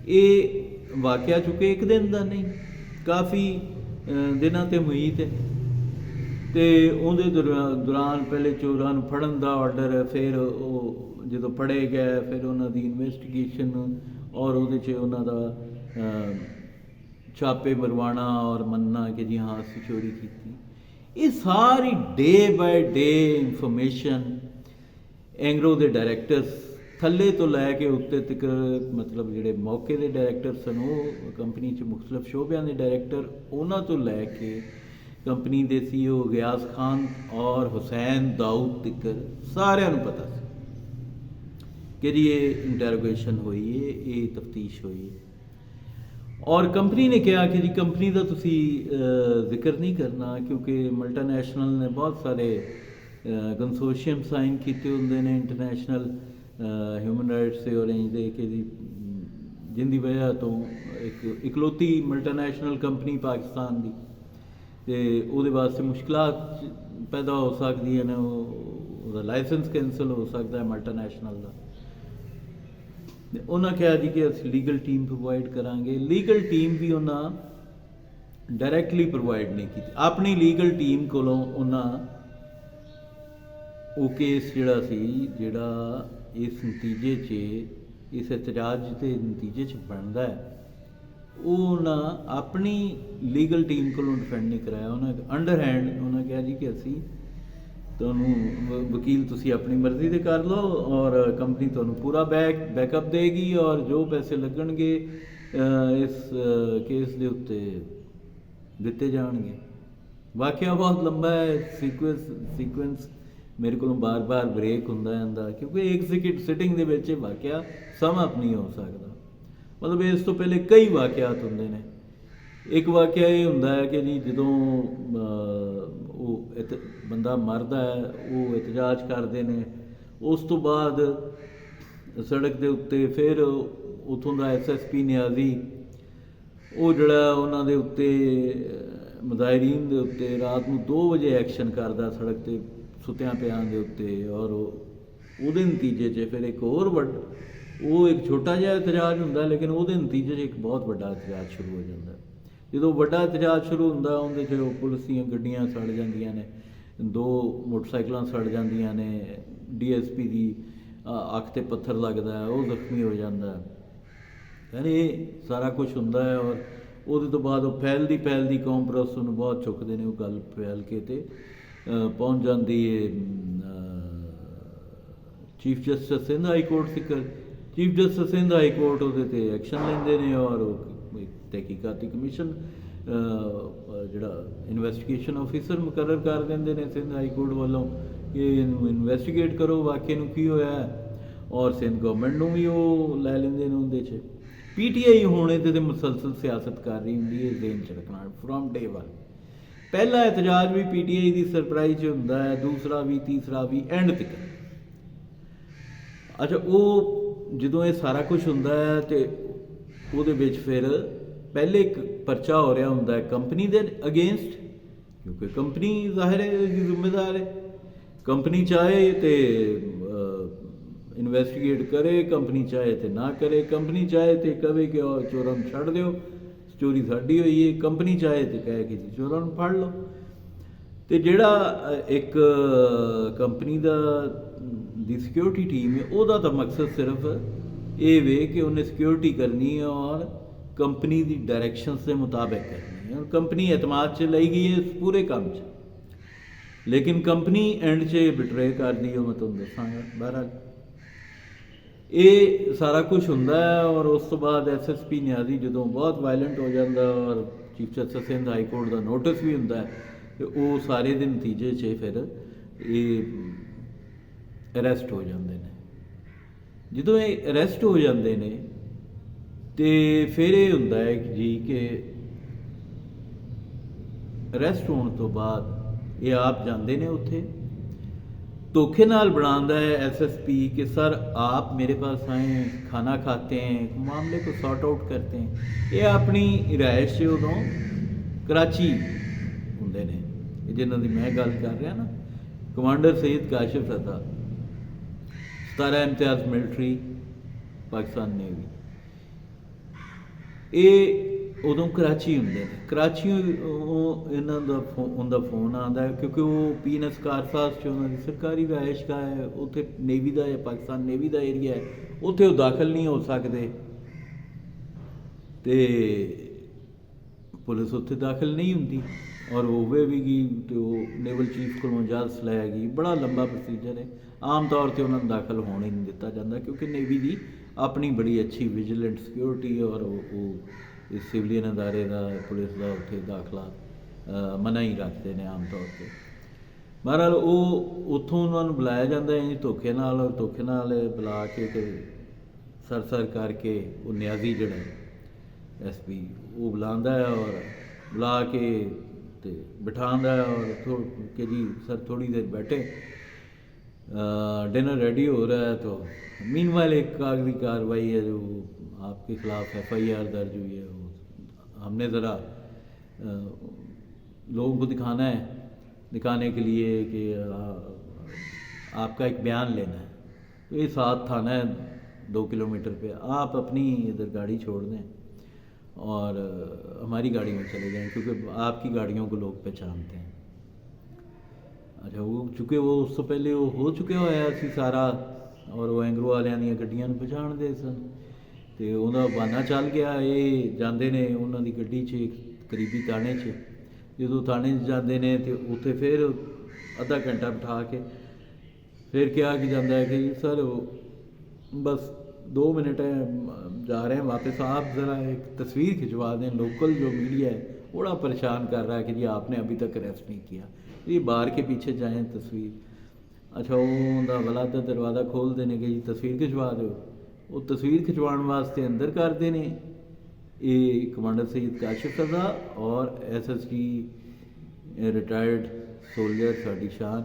ਇਹ ਵਾਕਿਆ ਚੁੱਕੇ ਇੱਕ ਦਿਨ ਦਾ ਨਹੀਂ, ਕਾਫੀ ਦਿਨਾਂ 'ਤੇ ਮੁਹੀਤ ਹੈ, ਅਤੇ ਉਹਦੇ ਦੌਰਾਨ ਪਹਿਲੇ ਚੋਰਾਂ ਨੂੰ ਫੜਨ ਦਾ ਆਰਡਰ, ਫਿਰ ਉਹ ਜਦੋਂ ਫੜੇ ਗਏ ਫਿਰ ਉਹਨਾਂ ਦੀ ਇਨਵੈਸਟੀਗੇਸ਼ਨ ਔਰ ਉਹਦੇ 'ਚ ਉਹਨਾਂ ਦਾ ਛਾਪੇ ਮਰਵਾਉਣਾ ਔਰ ਮੰਨਣਾ ਕਿ ਜੀ ਹਾਂ ਅਸੀਂ ਚੋਰੀ ਕੀਤੀ। ਇਹ ਸਾਰੀ ਡੇ ਬਾਏ ਡੇ ਇਨਫੋਰਮੇਸ਼ਨ ਐਂਗਰੋ ਦੇ ਡਾਇਰੈਕਟਰਸ ਥੱਲੇ ਤੋਂ ਲੈ ਕੇ ਉੱਤੇ ਤੱਕ, ਮਤਲਬ ਜਿਹੜੇ ਮੌਕੇ ਦੇ ਡਾਇਰੈਕਟਰ ਸਨ, ਉਹ ਕੰਪਨੀ 'ਚ ਮੁਖਤਲਿਫ ਸ਼ੋਬਿਆਂ ਦੇ ਡਾਇਰੈਕਟਰ, ਉਹਨਾਂ ਤੋਂ ਲੈ ਕੇ ਕੰਪਨੀ ਦੇ CEO ਗਿਆਸ ਖਾਨ ਔਰ ਹੁਸੈਨ ਦਾਊਦ ਤੱਕ ਸਾਰਿਆਂ ਨੂੰ ਪਤਾ ਸੀ ਕਿ ਜੀ ਇਹ ਇੰਟਰੋਗੇਸ਼ਨ ਹੋਈ ਹੈ, ਇਹ ਤਫਤੀਸ਼ ਹੋਈ ਹੈ। ਔਰ ਕੰਪਨੀ ਨੇ ਕਿਹਾ ਕਿ ਜੀ ਕੰਪਨੀ ਦਾ ਤੁਸੀਂ ਜ਼ਿਕਰ ਨਹੀਂ ਕਰਨਾ, ਕਿਉਂਕਿ ਮਲਟੀਨੈਸ਼ਨਲ ਨੇ ਬਹੁਤ ਸਾਰੇ ਕੰਸੋਰਸ਼ੀਅਮ ਸਾਈਨ ਕੀਤੇ ਹੁੰਦੇ ਨੇ ਇੰਟਰਨੈਸ਼ਨਲ ਹਿਊਮਨ ਰਾਈਟਸ ਦੇ ਔਰੇਂਜ ਦੇ, ਕਿ ਜੀ ਜਿੰਦੀ ਵਜ੍ਹਾ ਤੋਂ ਇੱਕ ਇਕਲੌਤੀ ਮਲਟੀਨੈਸ਼ਨਲ ਕੰਪਨੀ ਪਾਕਿਸਤਾਨ ਦੀ, ਅਤੇ ਉਹਦੇ ਵਾਸਤੇ ਮੁਸ਼ਕਿਲਾਂ ਪੈਦਾ ਹੋ ਸਕਦੀਆਂ ਨੇ, ਉਹਦਾ ਲਾਇਸੈਂਸ ਕੈਂਸਲ ਹੋ ਸਕਦਾ ਹੈ ਮਲਟੀਨੈਸ਼ਨਲ ਦਾ। ਉਹਨਾਂ ਕਿਹਾ ਜੀ ਕਿ ਅਸੀਂ ਲੀਗਲ ਟੀਮ ਪ੍ਰੋਵਾਈਡ ਕਰਾਂਗੇ। ਲੀਗਲ ਟੀਮ ਵੀ ਉਹਨਾਂ ਡਾਇਰੈਕਟਲੀ ਪ੍ਰੋਵਾਈਡ ਨਹੀਂ ਕੀਤੀ, ਆਪਣੀ ਲੀਗਲ ਟੀਮ ਕੋਲੋਂ ਉਹਨਾਂ ਉਹ ਕੇਸ ਜਿਹੜਾ ਸੀ, ਜਿਹੜਾ ਇਸ ਨਤੀਜੇ 'ਚ, ਇਸ ਇਤਰਾਜ਼ ਦੇ ਨਤੀਜੇ 'ਚ ਬਣਦਾ ਹੈ, ਉਹ ਉਹਨਾਂ ਆਪਣੀ ਲੀਗਲ ਟੀਮ ਕੋਲੋਂ ਡਿਫੈਂਡ ਨਹੀਂ ਕਰਾਇਆ। ਉਹਨਾਂ ਅੰਡਰ ਹੈਂਡ ਉਹਨਾਂ ਕਿਹਾ ਜੀ ਕਿ ਅਸੀਂ ਤੁਹਾਨੂੰ ਵਕੀਲ ਤੁਸੀਂ ਆਪਣੀ ਮਰਜ਼ੀ ਦੇ ਕਰ ਲਓ ਔਰ ਕੰਪਨੀ ਤੁਹਾਨੂੰ ਪੂਰਾ ਬੈਕਅਪ ਦੇਗੀ ਔਰ ਜੋ ਪੈਸੇ ਲੱਗਣਗੇ ਇਸ ਕੇਸ ਦੇ ਉੱਤੇ ਦਿੱਤੇ ਜਾਣਗੇ। ਵਾਕਿਆ ਬਹੁਤ ਲੰਬਾ ਹੈ, ਸੀਕੁਐਂਸ ਮੇਰੇ ਕੋਲੋਂ ਬਾਰ-ਬਾਰ ਬ੍ਰੇਕ ਹੁੰਦਾ ਜਾਂਦਾ, ਕਿਉਂਕਿ ਇੱਕ ਸਿਟਿੰਗ ਦੇ ਵਿੱਚ ਵਾਕਿਆ ਸਮ ਅਪ ਨਹੀਂ ਹੋ ਸਕਦਾ। ਮਤਲਬ ਇਸ ਤੋਂ ਪਹਿਲੇ ਕਈ ਵਾਕਿਆਤ ਹੁੰਦੇ ਨੇ। ਇੱਕ ਵਾਕਿਆ ਇਹ ਹੁੰਦਾ ਹੈ ਕਿ ਜੀ ਜਦੋਂ ਉਹ ਬੰਦਾ ਮਰਦਾ ਹੈ, ਉਹ ਇਤਜਾਜ ਕਰਦੇ ਨੇ, ਉਸ ਤੋਂ ਬਾਅਦ ਸੜਕ ਦੇ ਉੱਤੇ ਫਿਰ ਉੱਥੋਂ ਦਾ SSP ਨਿਆਜ਼ੀ, ਉਹ ਜਿਹੜਾ ਉਹਨਾਂ ਦੇ ਉੱਤੇ ਮੁਜ਼ਾਹਿਰੀਨ ਦੇ ਉੱਤੇ ਰਾਤ ਨੂੰ 2 ਵਜੇ ਐਕਸ਼ਨ ਕਰਦਾ ਸੜਕ 'ਤੇ ਸੁੱਤਿਆਂ ਪਿਆਂ ਦੇ ਉੱਤੇ, ਔਰ ਉਹਦੇ ਨਤੀਜੇ 'ਚ ਫਿਰ ਇੱਕ ਹੋਰ ਉਹ ਇੱਕ ਛੋਟਾ ਜਿਹਾ ਇਤਜਾਜ ਹੁੰਦਾ, ਲੇਕਿਨ ਉਹਦੇ ਨਤੀਜੇ 'ਚ ਇੱਕ ਬਹੁਤ ਵੱਡਾ ਇਤਜਾਜ ਸ਼ੁਰੂ ਹੋ ਜਾਂਦਾ। ਜਦੋਂ ਵੱਡਾ ਇਤਜਾਜ ਸ਼ੁਰੂ ਹੁੰਦਾ, ਉਹਦੇ 'ਚ ਪੁਲਿਸ ਦੀਆਂ ਗੱਡੀਆਂ ਸੜ ਜਾਂਦੀਆਂ ਨੇ, 2 ਮੋਟਰਸਾਈਕਲਾਂ ਸੜ ਜਾਂਦੀਆਂ ਨੇ, DSP ਦੀ ਅੱਖ 'ਤੇ ਪੱਥਰ ਲੱਗਦਾ ਹੈ, ਉਹ ਜ਼ਖਮੀ ਹੋ ਜਾਂਦਾ। ਯਾਨੀ ਇਹ ਸਾਰਾ ਕੁਛ ਹੁੰਦਾ ਹੈ, ਔਰ ਉਹਦੇ ਤੋਂ ਬਾਅਦ ਉਹ ਫੈਲਦੀ ਕੌਮ ਪ੍ਰੈਸ ਨੂੰ ਬਹੁਤ ਚੁੱਕਦੇ ਨੇ, ਉਹ ਗੱਲ ਫੈਲ ਕੇ ਤੇ ਪਹੁੰਚ ਜਾਂਦੀ ਹੈ chief justice Sindh high court ਤੱਕ। Chief justice Sindh high court ਉਹਦੇ 'ਤੇ ਐਕਸ਼ਨ ਲੈਂਦੇ ਨੇ, ਔਰ ਉਹ ਤਹਿਕੀਕਾਤੀ ਕਮਿਸ਼ਨ ਜਿਹੜਾ ਇਨਵੈਸਟੀਗੇਸ਼ਨ ਆਫਿਸਰ ਮੁਕਰਰ ਕਰ ਦਿੰਦੇ ਨੇ ਸਿੰਧ ਹਾਈ ਕੋਰਟ ਵੱਲੋਂ ਕਿ ਇਹਨੂੰ ਇਨਵੈਸਟੀਗੇਟ ਕਰੋ ਵਾਕਿਆ ਨੂੰ ਕੀ ਹੋਇਆ, ਔਰ ਸਿੰਧ ਗੌਰਮੈਂਟ ਨੂੰ ਵੀ ਉਹ ਲੈ ਲੈਂਦੇ ਨੇ ਉਹਦੇ 'ਚ। PTI ਹੁਣ ਇਹਦੇ 'ਤੇ ਮੁਸਲਸਲ ਸਿਆਸਤ ਕਰ ਰਹੀ ਹੁੰਦੀ ਹੈ, ਜ਼ੇਨ 'ਚ ਰੱਖਣਾ ਫਰੋਮ ਡੇ 1। ਪਹਿਲਾ ਇਤਜਾਜ ਵੀ PTI ਦੀ ਸਰਪ੍ਰਾਈਜ਼ 'ਚ ਹੁੰਦਾ ਹੈ, ਦੂਸਰਾ ਵੀ, ਤੀਸਰਾ ਵੀ, ਐਂਡ ਤੱਕ। ਅੱਛਾ, ਉਹ ਜਦੋਂ ਇਹ ਸਾਰਾ ਕੁਝ ਹੁੰਦਾ ਹੈ ਤੇ ਉਹਦੇ ਵਿੱਚ ਫਿਰ ਪਹਿਲੇ ਇੱਕ ਪਰਚਾ ਹੋ ਰਿਹਾ ਹੁੰਦਾ ਹੈ ਕੰਪਨੀ ਦੇ ਅਗੇਂਸਟ, ਕਿਉਂਕਿ ਕੰਪਨੀ ਜ਼ਾਹਿਰ ਹੈ ਇਹਦੀ ਜ਼ਿੰਮੇਦਾਰ ਹੈ। ਕੰਪਨੀ ਚਾਹੇ ਤੇ ਇਨਵੈਸਟੀਗੇਟ ਕਰੇ, ਕੰਪਨੀ ਚਾਹੇ ਤੇ ਨਾ ਕਰੇ, ਕੰਪਨੀ ਚਾਹੇ ਤੇ ਕਵੇ ਕਿ ਉਹ ਚੋਰਾਂ ਨੂੰ ਛੱਡ ਦਿਓ, ਚੋਰੀ ਸਾਡੀ ਹੋਈ ਹੈ, ਕੰਪਨੀ ਚਾਹੇ ਤੇ ਕਹੇ ਕਿ ਜੀ ਚੋਰਾਂ ਨੂੰ ਫੜ ਲਓ। ਤੇ ਜਿਹੜਾ ਇੱਕ ਕੰਪਨੀ ਦੀ ਸਿਕਿਉਰਿਟੀ ਟੀਮ ਹੈ, ਉਹਦਾ ਤਾਂ ਮਕਸਦ ਸਿਰਫ ਇਹ ਵੇ ਕਿ ਉਹਨੇ ਸਿਕਿਉਰਿਟੀ ਕਰਨੀ ਹੈ ਔਰ ਕੰਪਨੀ ਦੀ ਡਾਇਰੈਕਸ਼ਨਸ ਦੇ ਮੁਤਾਬਿਕ ਕਰਨੀ ਹੈ। ਕੰਪਨੀ ਇਤਮਾਦ 'ਚ ਲਈ ਗਈ ਹੈ ਇਸ ਪੂਰੇ ਕੰਮ 'ਚ, ਲੇਕਿਨ ਕੰਪਨੀ ਐਂਡ 'ਚ ਬਿਟਰੇ ਕਰਦੀ, ਉਹ ਮੈਂ ਤੁਹਾਨੂੰ ਦੱਸਾਂਗਾ। ਬਹਰਹਾਲ ਇਹ ਸਾਰਾ ਕੁਝ ਹੁੰਦਾ ਹੈ ਔਰ ਉਸ ਤੋਂ ਬਾਅਦ SSP ਨਿਆਜ਼ੀ ਜਦੋਂ ਬਹੁਤ ਵਾਇਲੈਂਟ ਹੋ ਜਾਂਦਾ ਔਰ chief justice Sindh high court ਦਾ ਨੋਟਿਸ ਵੀ ਹੁੰਦਾ ਹੈ, ਤੇ ਉਹ ਸਾਰੇ ਦੇ ਨਤੀਜੇ 'ਚ ਫਿਰ ਇਹ ਅਰੈਸਟ ਹੋ ਜਾਂਦੇ ਨੇ। ਜਦੋਂ ਇਹ ਅਰੈਸਟ ਹੋ ਜਾਂਦੇ ਨੇ ਤੇ ਫਿਰ ਇਹ ਹੁੰਦਾ ਹੈ ਜੀ ਕਿ ਅਰੈਸਟ ਹੋਣ ਤੋਂ ਬਾਅਦ ਇਹ ਆਪ ਜਾਂਦੇ ਨੇ ਉੱਥੇ, ਧोखे नाल बनाता है SSP कि सर आप मेरे पास आए, खाना खाते हैं, मामले को सॉर्ट आउट करते हैं। ये अपनी रिहायश से उदों कराची होंगे ने, जिन्हों की मैं गल कर रहा ना, कमांडर सईद काशिफ रजा, 17 इम्तियाज मिलिट्री पाकिस्तान नेवी, ये उदों कराची होंगे ने। कराची इन्हों का फोन आता है क्योंकि वो PNS कारफास च उन्होंने सरकारी रिहायश का है, उत्थे नेवी का है, पाकिस्तान नेवी का एरिया है, उत्थे वो दाखिल नहीं हो सकते, तो पुलिस उत्थे दाखिल नहीं होंगी और होवे भी गई तो नेवल चीफ को इजाजत लैगी। बड़ा लंबा प्रोसीजर है, आम तौर पर उन्होंने दाखिल होने नहीं दिता जाता क्योंकि नेवी की अपनी बड़ी अच्छी विजिलेंट सिक्योरिटी और वो इस सिविलियन अदारे का पुलिस का उत्थे दाखला मना ही रखते हैं आम तौर पर। बहरहाल वो उत्थों उन्होंने बुलाया जाता है जी धोखे नाल, और धोखे नाल बुला के सर करके वो न्याजी जड़ा SP वो बुलाता है और बुला के ते बिठाता है और कि जी सर थोड़ी देर बैठे, डिनर रेडी हो रहा है। तो मीनवाइल एक कागजी कार्रवाई है जो आपके खिलाफ FIR दर्ज हुई है, हमने ज़रा लोगों को दिखाने के लिए कि आपका एक बयान लेना है। तो ये साथ थाना है 2 किलोमीटर पे, आप अपनी इधर गाड़ी छोड़ दें और हमारी गाड़ी में चले जाएं क्योंकि आपकी गाड़ियों को लोग पहचानते हैं। अच्छा, वो चुके वो उस तो पहले वो हो चुके होया सी सारा, और वो एंगरो वालियां दी गड्डियां नूं पहचानदे सन, तो उन्होंने बहाना चल गया। ये जाते हैं उन्होंने गड्डी च करीबी थाने च, जो थाने जाते हैं तो उत्थे फिर अद्धा घंटा बिठा के फिर क्या कि जाता है कि सर बस 2 मिनट जा रहे हैं वापस, आप ज़रा एक तस्वीर खिंचवा दें। लोकल जो मीडिया है बड़ा परेशान कर रहा है कि जी आपने अभी तक अरेस्ट नहीं किया, ये बार के पीछे जाएँ तस्वीर। अच्छा, वो वाला का दरवाज़ा खोल देने कि जी तस्वीर खिंचवा दो, वो तस्वीर खिंचवाने वास्ते अंदर करते हैं। ये कमांडर सईद काशिफ रजा और SSG रिटायर्ड सोल्जर साडी शान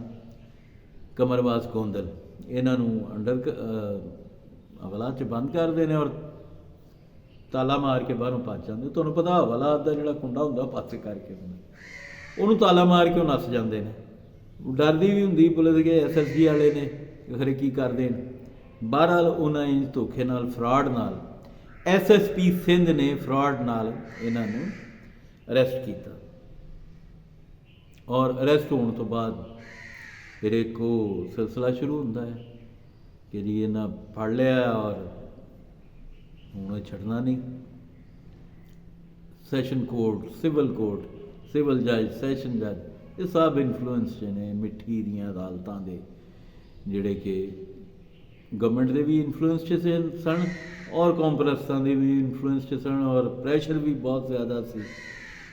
कमरवास गोंदल, इन्हों अंडर हवालात च बंद करते हैं और ताला मार के बाहरों भज जाते। तुहानूं पता हवालात का जिहड़ा कुंडा हुंदा पासे करके उन्होंने ताला मार के नस जाते हैं। डरदी भी होंगी पुलिस के SSG वाले ने खरे की करते हैं। बहरहाल उन्हें धोखे नाल फ्रॉड नाल SSP सिंध ने फ्रॉड नाल इन्हों अरेस्ट किया और अरेस्ट होने तो बाद फिर एक वो सिलसिला शुरू होता है कि जी इन्हें फड़ लिया और हूँ छड़ना नहीं। सैशन कोर्ट, सिविल जज, सैशन जज, ये सब इन्फ्लुएंस ने मिट्टी दियां अदालतां दे जिहड़े कि गवर्नमेंट के भी इन्फ्लुएंस च सन और कॉन्ग्रेसां के भी इन्फ्लुएंस च सन और प्रैशर भी बहुत ज़्यादा सी।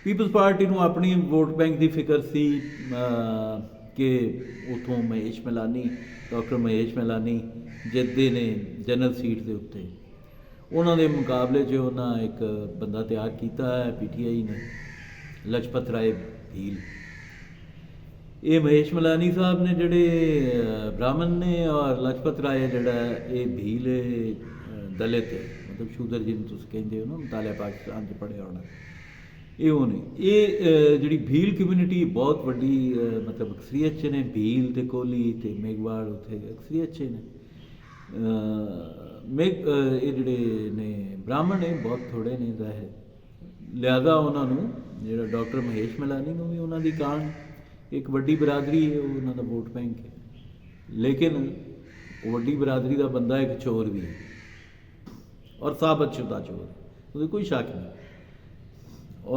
पीपल्स पार्टी नूं अपनी वोट बैंक की फिक्र सी कि उतों महेश मैलानी, डॉक्टर महेश मैलानी जितते ने जनरल सीट के उत्ते, उन्होंने मुकाबले च उन्हें एक बंदा तैयार किया है PTI ने, लजपत राय भील। ये महेश मलानी साहब ने जोड़े ब्राह्मण ने, और लजपत राय जोड़ा ये भील दलित है, मतलब शूदर जिन तुम कहते हो ना, मुतालिया पाकिस्तान से पढ़िया होना, ये वो ने ये जी भील कम्यूनिटी बहुत वड्डी मतलब अक्सरीत च ने। भील ते कोहली ते मेघवाड़ उत्थे अक्सरीत च ने। ये जोड़े ने ब्राह्मण ने बहुत थोड़े ने जाहिर, लिहाजा उन्होंने जो डॉक्टर महेश मलानी को भी उन्होंने कान एक वड्डी बरादरी है, वो उन्होंने वोट बैंक है, लेकिन वड्डी बरादरी का बंदा एक चोर भी है और साबतशुदा चोर, उसमें कोई शक नहीं।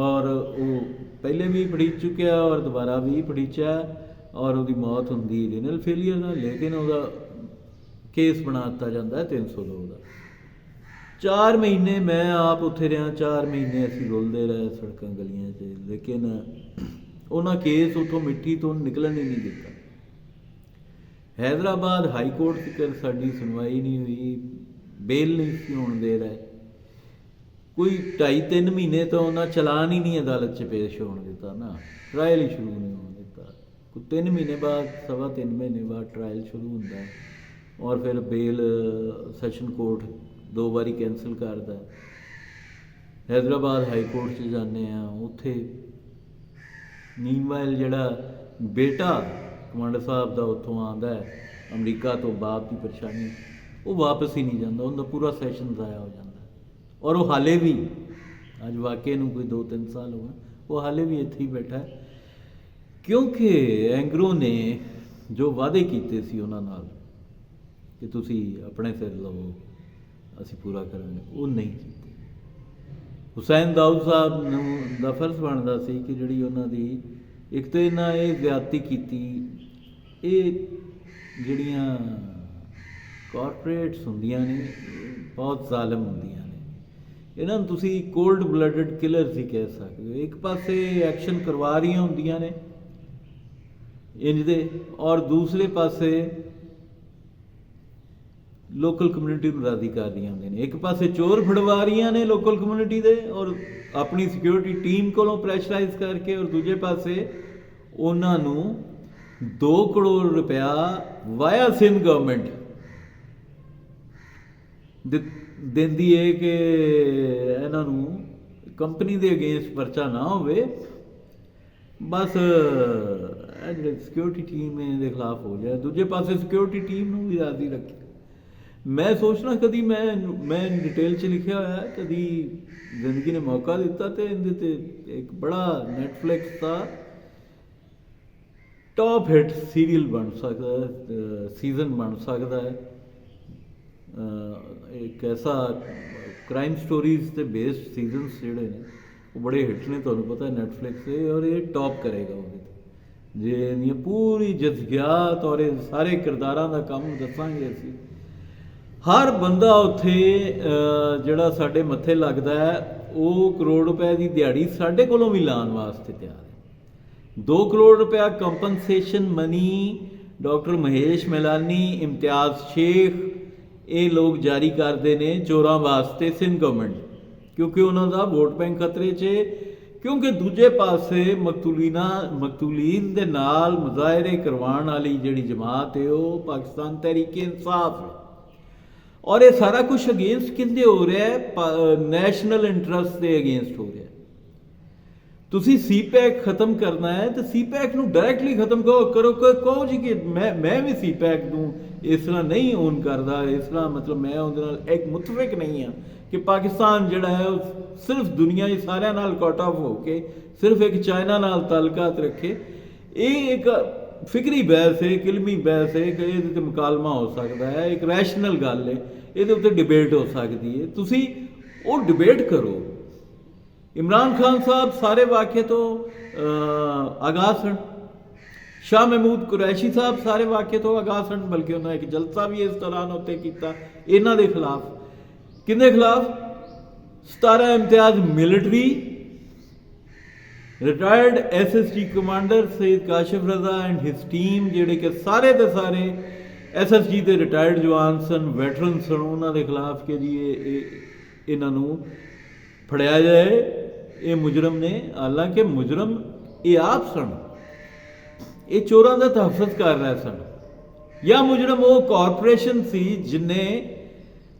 और वो पहले भी पढ़ीच चुकिया और दोबारा भी पढ़ीचा, और उसकी मौत होंगी रीनल फेलीयर ना, लेकिन वह केस बना दिता जाता है 302 का। 4 महीने मैं आप उत्थे रहा, 4 महीने असी रुलते रहे सड़कों गलियां च, लेकिन उन्हें केस उतों मिट्टी तो निकलन ही नहीं दिता। हैदराबाद हाई कोर्ट तक साड़ी सुनवाई नहीं हुई, बेल नहीं सी होने दे रहे, कोई 2.5-3 महीने तो उन्हें चलान ही नहीं अदालत च पेश होने दिता ना, ट्रायल ही शुरू नहीं होने दिता। कोई 3 महीने बाद, 3.25 महीने बाद ट्रायल शुरू होता है, और फिर बेल सैशन कोर्ट 2 बारी कैंसल करता है। हैदराबाद हाई कोर्ट च जाने, उत्थे मीनवाइल जड़ा बेटा कमांडर साहब का उत्थों आता है अमरीका तो, बाप की परेशानी, वो वापस ही नहीं जाता, उनका पूरा सैशन ज़ाया हो जाता, और वो हाले भी अज वाकई नूं कोई 2-3 साल हो गए, वो हाले भी इत्थे ही बैठा है, क्योंकि एंग्रो ने जो वादे किए सी उन्हां नाल कि तुसी अपने सिर लवो असी पूरा करांगे, वो नहीं कीते। हुसैन दाऊद साहब नूं दा फर्ज बनता सी कि जिहड़ी उन्हां दी एक तो इन्हां ये ज्यादती कीती, ये जिहड़ियां कॉरपोरेट्स हुंदियां ने बहुत जालिम हुंदियां ने, इन्हां नूं तुसी कोल्ड ब्लडड किलर्स ही कह सकते हो। एक पासे एक्शन करवा रही होंदियां ने इंज दे, और दूसरे पासे लोकल कम्यूनिटी में राजी कर रही होंगे ने। एक पासे चोर फड़वा रही ने लोकल कम्यूनिटी दे और अपनी सिक्योरिटी टीम को प्रैशराइज करके, और दूजे पासे उन्होंने 2 करोड़ रुपया वाया सिंध गवर्नमेंट देंदी है कि इन्हों कंपनी के अगेंस्ट परचा ना हो, बस जो सिक्योरिटी टीम के खिलाफ हो जाए। दूजे पासे सिक्योरिटी टीम भी राजी रखे। मैं सोचना कभी मैं डिटेल च लिखा होया, कभी जिंदगी ने मौका दिता तो इहदे एक बड़ा नैटफ्लिक्स का टॉप हिट सीरियल बन सकता है, सीजन बन सकता है। एक ऐसा क्राइम स्टोरीज से बेस्ड सीजनस जोड़े ने वो बड़े हिट ने, तुहानूं पता है नैटफ्लिक्स से, और ये टॉप करेगा वो जे पूरी जज्बियात और सारे किरदारां दा काम दसांगे असीं। हर बंदा उत्थे जिहड़ा साडे मत्थे लगदा है वो करोड़ रुपए की दिहाड़ी साडे कोलों भी लाण वास्ते तैयार है। 2 करोड़ रुपया compensation money doctor Mahesh Malani, Imtiaz Sheikh, ये लोग जारी करते हैं चोरां वास्ते सिंध गवर्नमेंट, क्योंकि उन्होंने वोट बैंक खतरे च, क्योंकि दूजे पासे मकतूलीन दे नाल मुजाहरे करवाण वाली जिहड़ी जमात है वो पाकिस्तान तहरीक इंसाफ है, और ये सारा कुछ अगेंस्ट किंदे हो रहा है, नैशनल इंटरस्ट के अगेंस्ट हो रहा है। तुसी CPAC खत्म करना है तो CPAC नूं डायरैक्टली खत्म करो कहो जी कि मैं भी CPAC नूं इस तरह नहीं ओन करदा, इस तरह मतलब मैं उहदे नाल एक मुतफिक नहीं हाँ कि पाकिस्तान जिहड़ा है सिर्फ दुनिया ही सारिਆਂ नाल कट ऑफ हो के सिर्फ एक चाइना नाल ताल्लुकात रखे। ये एक फिक्री बहस है, किलमी बहस है कि ये मुकालमा हो सकता है, एक रैशनल गल है, ये उत्ते डिबेट हो सकती है, तुसी वो डिबेट करो। इमरान खान साहब सारे वाक़े तो आगाह सन, शाह महमूद कुरैशी साहब सारे वाक़े तो आगाह सन, बल्कि उन्होंने एक जलसा भी इस दौरान उत्ते कीता इन्हां दे खिलाफ। किहदे खिलाफ? 17 Imtiaz military, retired SSG commander Saeed Kashif Raza and his team, जिहड़े कि सारे के सारे SSG के रिटायर्ड जवान सन, वैटरन सन, उन्होंने के खिलाफ कि जी इन्हों फड़िया जाए, ये मुजरम ने। हालांकि मुजरम ये आप सन, ਇਹ ਚੋਰਾਂ ਦਾ ਤਹਫੁਜ਼ ਕਰ ਰਹੇ ਸਨ, ਜਾਂ ਮੁਜਰਮ ਉਹ ਕਾਰਪੋਰੇਸ਼ਨ ਸੀ ਜਿਨੇ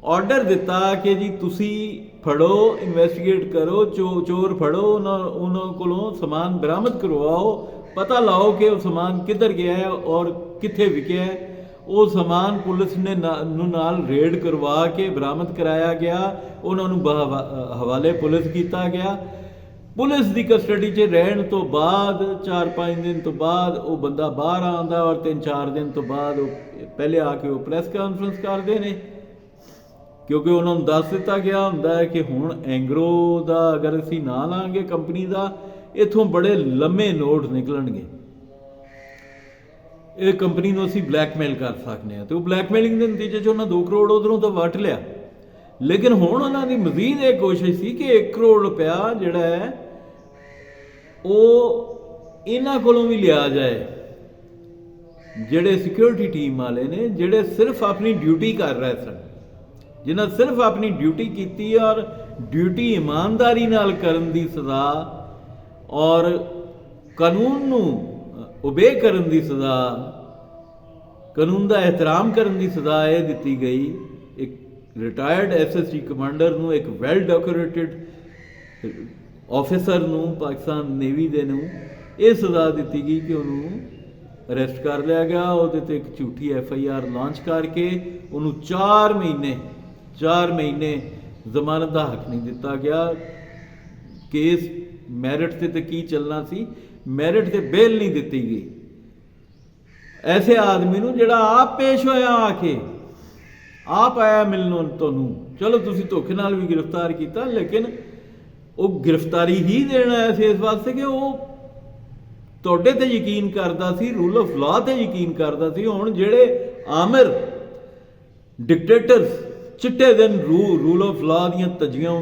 ਆਰਡਰ ਦਿੱਤਾ ਕਿ ਜੀ ਤੁਸੀਂ ਫੜੋ, ਇਨਵੈਸਟੀਗੇਟ ਕਰੋ, ਚੋਰ ਫੜੋ, ਉਹਨਾਂ ਕੋਲੋਂ ਸਮਾਨ ਬਰਾਮਦ ਕਰਵਾਓ, ਪਤਾ ਲਾਓ ਕਿ ਉਹ ਸਮਾਨ ਕਿੱਧਰ ਗਿਆ ਹੈ ਔਰ ਕਿੱਥੇ ਵਿਕਿਆ ਹੈ। ਉਹ ਸਮਾਨ ਪੁਲਿਸ ਨੇ ਨਾਲ ਰੇਡ ਕਰਵਾ ਕੇ ਬਰਾਮਦ ਕਰਾਇਆ ਗਿਆ, ਉਹਨਾਂ ਨੂੰ ਹਵਾਲੇ ਪੁਲਿਸ ਕੀਤਾ ਗਿਆ। ਪੁਲਿਸ ਦੀ ਕਸਟਡੀ 'ਚ ਰਹਿਣ ਤੋਂ ਬਾਅਦ 4-5 ਦਿਨ ਤੋਂ ਬਾਅਦ ਉਹ ਬੰਦਾ ਬਾਹਰ ਆਉਂਦਾ ਔਰ 3-4 ਦਿਨ ਤੋਂ ਬਾਅਦ ਉਹ ਪਹਿਲੇ ਆ ਕੇ ਉਹ ਪ੍ਰੈਸ ਕਾਨਫਰੰਸ ਕਰਦੇ ਨੇ, ਕਿਉਂਕਿ ਉਹਨਾਂ ਨੂੰ ਦੱਸ ਦਿੱਤਾ ਗਿਆ ਹੁੰਦਾ ਹੈ ਕਿ ਹੁਣ ਐਂਗਰੋ ਦਾ ਅਗਰ ਅਸੀਂ ਨਾ ਲਾਂਗੇ ਕੰਪਨੀ ਦਾ, ਇੱਥੋਂ ਬੜੇ ਲੰਮੇ ਨੋਟ ਨਿਕਲਣਗੇ, ਇਹ ਕੰਪਨੀ ਨੂੰ ਅਸੀਂ ਬਲੈਕਮੇਲ ਕਰ ਸਕਦੇ ਹਾਂ। ਤੇ ਉਹ ਬਲੈਕਮੇਲਿੰਗ ਦੇ ਨਤੀਜੇ 'ਚ ਉਹਨਾਂ 2 ਕਰੋੜ ਉਧਰੋਂ ਤਾਂ ਵੱਟ ਲਿਆ, ਲੇਕਿਨ ਹੁਣ ਉਹਨਾਂ ਦੀ ਮਜ਼ੀਦ ਇਹ ਕੋਸ਼ਿਸ਼ ਸੀ ਕਿ 1 ਕਰੋੜ ਰੁਪਇਆ ਜਿਹੜਾ ਹੈ ਉਹ ਇਹਨਾਂ ਕੋਲੋਂ ਵੀ ਲਿਆ ਜਾਏ, ਜਿਹੜੇ ਸਿਕਿਉਰਿਟੀ ਟੀਮ ਵਾਲੇ ਨੇ, ਜਿਹੜੇ ਸਿਰਫ ਆਪਣੀ ਡਿਊਟੀ ਕਰ ਰਹੇ ਸਨ, ਜਿਨ੍ਹਾਂ ਸਿਰਫ ਆਪਣੀ ਡਿਊਟੀ ਕੀਤੀ ਔਰ ਡਿਊਟੀ ਇਮਾਨਦਾਰੀ ਨਾਲ ਕਰਨ ਦੀ ਸਜ਼ਾ ਔਰ ਕਾਨੂੰਨ ਨੂੰ ਓਬੇ ਕਰਨ ਦੀ ਸਜ਼ਾ, ਕਾਨੂੰਨ ਦਾ ਇਹਤਰਾਮ ਕਰਨ ਦੀ ਸਜ਼ਾ ਇਹ ਦਿੱਤੀ ਗਈ। ਇੱਕ ਰਿਟਾਇਰਡ SSG ਕਮਾਂਡਰ ਨੂੰ, ਇੱਕ ਵੈਲ ਡੈਕੋਰੇਟਡ ਆਫਿਸਰ ਨੂੰ, ਪਾਕਿਸਤਾਨ ਨੇਵੀ ਦੇ ਨੂੰ ਇਹ ਸਜ਼ਾ ਦਿੱਤੀ ਗਈ ਕਿ ਉਹਨੂੰ ਅਰੈਸਟ ਕਰ ਲਿਆ ਗਿਆ, ਉਹਦੇ ਤੇ ਇੱਕ ਝੂਠੀ FIR ਲਾਂਚ ਕਰਕੇ ਉਹਨੂੰ 4 ਮਹੀਨੇ ਜ਼ਮਾਨਤ ਦਾ ਹੱਕ ਨਹੀਂ ਦਿੱਤਾ ਗਿਆ। ਕੇਸ ਮੈਰਿਟ ਤੇ ਕੀ ਚੱਲਣਾ ਸੀ, ਮੈਰਿਟ ਤੇ ਬੇਲ ਨਹੀਂ ਦਿੱਤੀ ਗਈ। ਐਸੇ ਆਦਮੀ ਨੂੰ ਜਿਹੜਾ ਆਪ ਪੇਸ਼ ਹੋਇਆ, ਆ ਕੇ ਆਪ ਆਇਆ ਮਿਲਣ ਤੁਹਾਨੂੰ, ਚਲੋ ਤੁਸੀਂ ਧੋਖੇ ਨਾਲ ਵੀ ਗ੍ਰਿਫਤਾਰ ਕੀਤਾ, ਲੇਕਿਨ ਉਹ ਗ੍ਰਿਫਤਾਰੀ ਹੀ ਦੇਣਾ ਹੈ ਇਸ ਵਾਸਤੇ ਕਿ ਉਹ ਤੁਹਾਡੇ ਤੇ ਯਕੀਨ ਕਰਦਾ ਸੀ, ਰੂਲ ਆਫ ਲਾਅ ਤੇ ਯਕੀਨ ਕਰਦਾ ਸੀ। ਹੁਣ ਜਿਹੜੇ ਆਮਿਰ ਡਿਕਟੇਟਰਸ ਚਿੱਟੇ ਦਿਨ ਰੂਲ ਆਫ ਲਾਅ ਦੀਆਂ ਧੱਜੀਆਂ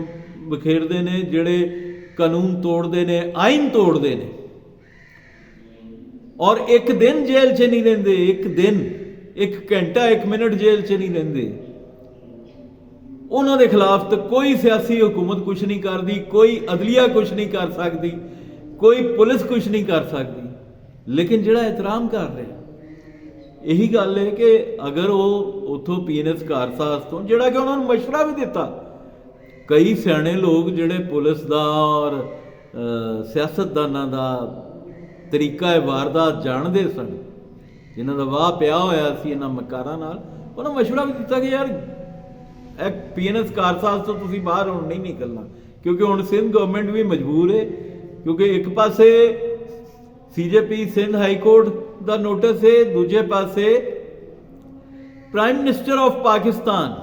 ਬਖੇਰਦੇ ਨੇ, ਜਿਹੜੇ ਕਾਨੂੰਨ ਤੋੜਦੇ ਨੇ, ਆਈਨ ਤੋੜਦੇ ਨੇ ਔਰ 1 ਦਿਨ ਜੇਲ੍ਹ 'ਚ ਨਹੀਂ ਰਹਿੰਦੇ, 1 ਦਿਨ, 1 ਘੰਟਾ, 1 ਮਿੰਟ ਜੇਲ੍ਹ 'ਚ ਨਹੀਂ ਰਹਿੰਦੇ, ਉਹਨਾਂ ਦੇ ਖਿਲਾਫ ਤਾਂ ਕੋਈ ਸਿਆਸੀ ਹੁਕੂਮਤ ਕੁਛ ਨਹੀਂ ਕਰਦੀ, ਕੋਈ ਅਦਲੀਆ ਕੁਛ ਨਹੀਂ ਕਰ ਸਕਦੀ, ਕੋਈ ਪੁਲਿਸ ਕੁਛ ਨਹੀਂ ਕਰ ਸਕਦੀ। ਲੇਕਿਨ ਜਿਹੜਾ ਇਹਤਰਾਮ ਕਰ ਰਿਹਾ, ਇਹੀ ਗੱਲ ਹੈ ਕਿ ਅਗਰ ਉਹ ਉੱਥੋਂ PNS ਕਾਰਸਾਜ਼ ਤੋਂ, ਜਿਹੜਾ ਕਿ ਉਹਨਾਂ ਨੂੰ ਮਸ਼ਵਰਾ ਵੀ ਦਿੱਤਾ, ਕਈ ਸਿਆਣੇ ਲੋਕ ਜਿਹੜੇ ਪੁਲਿਸ ਦਾ ਔਰ ਸਿਆਸਤਦਾਨਾਂ ਦਾ ਤਰੀਕਾ ਵਾਰਦਾਤ ਜਾਣਦੇ ਸਨ, ਜਿਨ੍ਹਾਂ ਦਾ ਵਾਹ ਪਿਆ ਹੋਇਆ ਸੀ ਇਹਨਾਂ ਮਕਾਰਾਂ ਨਾਲ, ਉਹਨਾਂ ਮਸ਼ਵਰਾ ਵੀ ਦਿੱਤਾ ਕਿ ਯਾਰ ਇਹ PNS ਕਾਰਸਾਜ਼ ਤੋਂ ਤੁਸੀਂ ਬਾਹਰ ਹੁਣ ਨਹੀਂ ਨਿਕਲਣਾ, ਕਿਉਂਕਿ ਹੁਣ ਸਿੰਧ ਗਵਰਨਮੈਂਟ ਵੀ ਮਜਬੂਰ ਹੈ, ਕਿਉਂਕਿ ਇੱਕ ਪਾਸੇ CJP ਸਿੰਧ ਹਾਈ ਕੋਰਟ ਦਾ ਨੋਟਿਸ ਹੈ, ਦੂਜੇ ਪਾਸੇ prime minister of Pakistan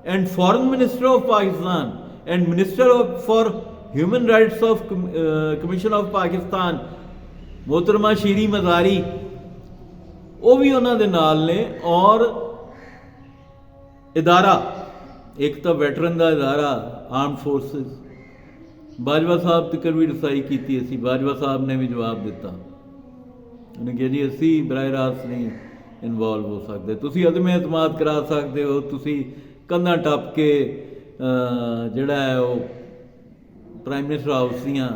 and foreign minister of Pakistan and minister for human rights of commission of Pakistan मोहतरमा शीरी मज़ारी वो भी उन्होंने नाल ने, और इदारा एक तो वेटरन का इदारा आर्म फोर्सेस, बाजवा साहब तक भी रसाई की थी, असी बाजवा साहब ने भी जवाब दिता, उन्हें कहा जी असी बराह रास्त नहीं इनवॉल्व हो सकते, तुसी अदम एतमाद करा सकते हो, तुसी कंधा टप के जिहड़ा है वो प्राइम मिनिस्टर हाउस दियां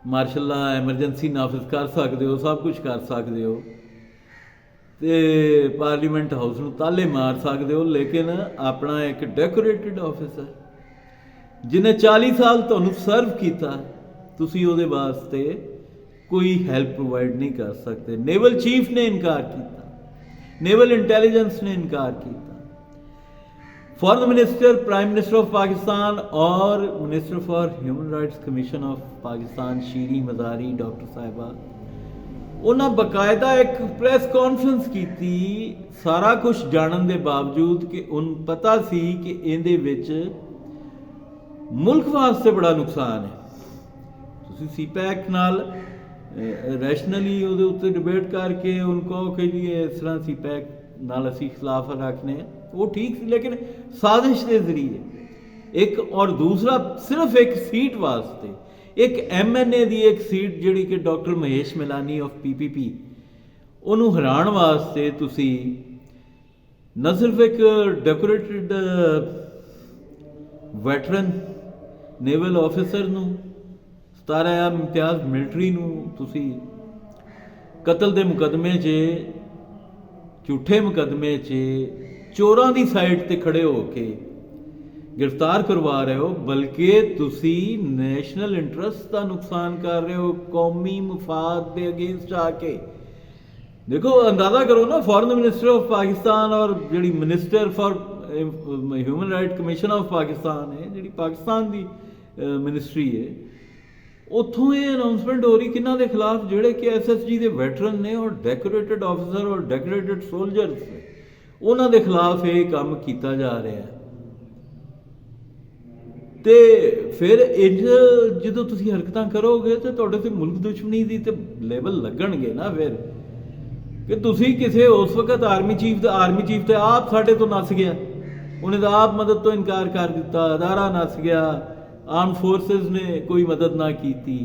मार्शल ला एमरजेंसी नाफिज कर सकते हो, सब कुछ कर सकते हो, तो पार्लीमेंट हाउस नूं ताले मार सकते हो, लेकिन अपना एक डेकोरेटेड ऑफिसर जिन्हें 40 साल तुहानूं सर्व किया, तुसीं उहदे वास्ते कोई हैल्प प्रोवाइड नहीं कर सकते। नेवल चीफ ने इनकार किया, नेवल इंटैलीजेंस ने इनकार किया, foreign minister, prime minister of Pakistan और minister for human rights commission of Pakistan Shireen Mazari doctor साहिबा, उन्हें बकायदा एक प्रेस कॉन्फ्रेंस की थी, सारा कुछ जानने के बावजूद कि उन पता सी कि इहदे विच मुल्क वास्ते बड़ा नुकसान है। तुसीं CPAC नाल रैशनली उहदे उत्ते डिबेट करके उनको कि जी इस तरह CPAC नाल असीं खिलाफ रखने, वो ठीक सी, लेकिन साजिश के जरिए एक, और दूसरा सिर्फ एक सीट वास्ते, एक MNA की एक सीट जिहड़ी कि doctor Mahesh Milani of PPP, उन्होंने हराण वास्ते तुसी न सिर्फ एक डेकोरेटेड वैटरन नेवल ऑफिसर नूं 17 इम्तियाज मिलिटरी नूं तुसी ਕਤਲ ਦੇ ਮੁਕੱਦਮੇ 'ਚ, ਝੂਠੇ ਮੁਕੱਦਮੇ 'ਚ ਚੋਰਾਂ ਦੀ ਸਾਈਡ ਤੇ ਖੜੇ ਹੋ ਕੇ ਗ੍ਰਿਫਤਾਰ ਕਰਵਾ ਰਹੇ ਹੋ, ਬਲਕਿ ਤੁਸੀਂ ਨੈਸ਼ਨਲ ਇੰਟਰਸਟ ਦਾ ਨੁਕਸਾਨ ਕਰ ਰਹੇ ਹੋ, ਕੌਮੀ ਮਫਾਦ ਦੇ ਅਗੇਂਸਟ ਆ ਕੇ। ਦੇਖੋ, ਅੰਦਾਜ਼ਾ ਕਰੋ ਨਾ, ਫੋਰਨ ਮਿਨਿਸਟਰ ਆਫ ਪਾਕਿਸਤਾਨ ਔਰ ਜਿਹੜੀ minister for human right commission of Pakistan ਹੈ, ਜਿਹੜੀ ਪਾਕਿਸਤਾਨ ਦੀ ਮਿਨਿਸਟਰੀ ਹੈ, ਉੱਥੋਂ ਇਹ ਅਨਾਉਂਸਮੈਂਟ ਹੋ ਰਹੀ ਕਿਹਨਾਂ ਦੇ ਖਿਲਾਫ, ਜਿਹੜੇ ਕਿ SSG ਦੇ ਵੈਟਰਨ ਨੇ ਔਰ ਡੈਕੋਰੇਟਡ ਆਫਿਸਰ ਔਰ ਡੈਕੋਰੇਟਡ ਸੋਲਜਰਸ ਨੇ, ਉਹਨਾਂ ਦੇ ਖਿਲਾਫ ਇਹ ਕੰਮ ਕੀਤਾ ਜਾ ਰਿਹਾ ਹੈ। ਤੇ ਫਿਰ ਇੰਜ ਜਦੋਂ ਤੁਸੀਂ ਹਰਕਤਾਂ ਕਰੋਗੇ ਤੇ ਤੁਹਾਡੇ ਤੇ ਮੁਲਕ ਦੁਸ਼ਮਣੀ ਦੀ ਤੇ ਲੈਵਲ ਲੱਗਣਗੇ ਨਾ। ਫਿਰ ਕਿ ਤੁਸੀਂ ਕਿਸੇ ਉਸ ਵਕਤ ਆਰਮੀ ਚੀਫ ਤੇ ਆਪ ਸਾਡੇ ਤੋਂ ਨੱਸ ਗਿਆ, ਉਹਨੇ ਤਾਂ ਆਪ ਮਦਦ ਤੋਂ ਇਨਕਾਰ ਕਰ ਦਿੱਤਾ, ਅਦਾਰਾ ਨੱਸ ਗਿਆ, ਆਰਮ ਫੋਰਸਿਸ ਨੇ ਕੋਈ ਮਦਦ ਨਾ ਕੀਤੀ।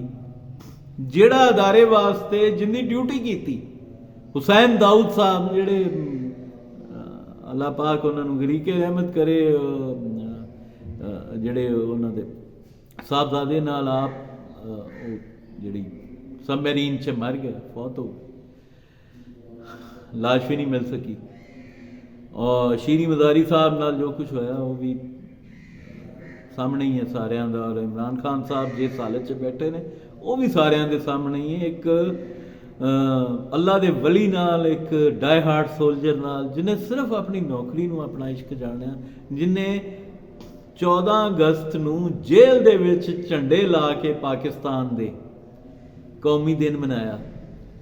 ਜਿਹੜਾ ਅਦਾਰੇ ਵਾਸਤੇ ਜਿੰਨੀ ਡਿਊਟੀ ਕੀਤੀ, ਹੁਸੈਨ ਦਾਊਦ ਸਾਹਿਬ, ਜਿਹੜੇ ਅੱਲਾਹ ਪਾਕ ਉਹਨਾਂ ਨੂੰ ਗਰੀਕੇ ਰਹਿਮਤ ਕਰੇ, ਜਿਹੜੇ ਉਹਨਾਂ ਦੇ ਸਾਹਿਬਜ਼ਾਦੇ ਨਾਲ ਆਪ ਉਹ ਜਿਹੜੀ ਸਬਮੈਰੀਨ 'ਚ ਮਰ ਗਏ, ਫੌਤ ਹੋ, ਲਾਸ਼ ਵੀ ਨਹੀਂ ਮਿਲ ਸਕੀ। ਔਰ ਸ਼ੀਰੀ ਮਜ਼ਾਰੀ ਸਾਹਿਬ ਨਾਲ ਜੋ ਕੁਝ ਹੋਇਆ ਉਹ ਵੀ ਸਾਹਮਣੇ ਹੀ ਹੈ ਸਾਰਿਆਂ ਦਾ। ਔਰ ਇਮਰਾਨ ਖਾਨ ਸਾਹਿਬ ਜਿਸ ਹਾਲਤ 'ਚ ਬੈਠੇ ਨੇ ਉਹ ਵੀ ਸਾਰਿਆਂ ਦੇ ਸਾਹਮਣੇ ਹੀ ਹੈ। ਇੱਕ ਅੱਲਾ ਦੇ ਵਲੀ ਨਾਲ, ਇੱਕ ਡਾਈ ਹਾਰਟ ਸੋਲਜਰ ਨਾਲ, ਜਿਹਨੇ ਸਿਰਫ ਆਪਣੀ ਨੌਕਰੀ ਨੂੰ ਆਪਣਾ ਇਸ਼ਕ ਜਾਣਿਆ, ਜਿਹਨੇ 14 ਅਗਸਤ ਨੂੰ ਜੇਲ੍ਹ ਦੇ ਵਿੱਚ ਝੰਡੇ ਲਾ ਕੇ ਪਾਕਿਸਤਾਨ ਦੇ ਕੌਮੀ ਦਿਨ ਮਨਾਇਆ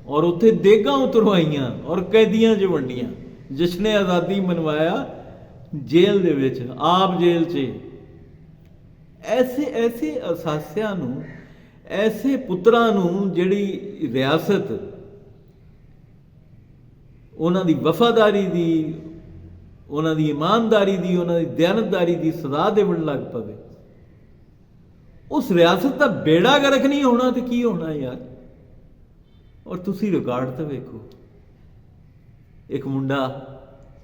ਔਰ ਉੱਥੇ ਦੇਗਾਂ ਉਤਰਵਾਈਆਂ ਔਰ ਕੈਦੀਆਂ 'ਚ ਵੰਡੀਆਂ, ਜਸ਼ਨੇ ਆਜ਼ਾਦੀ ਮਨਵਾਇਆ ਜੇਲ੍ਹ ਦੇ ਵਿੱਚ, ਆਪ ਜੇਲ੍ਹ 'ਚ। ਐਸੇ ਅਸਾਸਿਆਂ ਨੂੰ, ਐਸੇ ਪੁੱਤਰਾਂ ਨੂੰ, ਜਿਹੜੀ ਰਿਆਸਤ ਉਹਨਾਂ ਦੀ ਵਫਾਦਾਰੀ ਦੀ, ਉਹਨਾਂ ਦੀ ਇਮਾਨਦਾਰੀ ਦੀ, ਉਹਨਾਂ ਦੀ ਦਿਆਨਤਦਾਰੀ ਦੀ ਸਜ਼ਾ ਦੇਣ ਲੱਗ ਪਵੇ, ਉਸ ਰਿਆਸਤ ਦਾ ਬੇੜਾ ਗਰਕ ਨਹੀਂ ਹੋਣਾ ਤੇ ਕੀ ਹੋਣਾ ਯਾਰ। ਔਰ ਤੁਸੀਂ ਰਿਕਾਰਡ ਤਾਂ ਵੇਖੋ, ਇੱਕ ਮੁੰਡਾ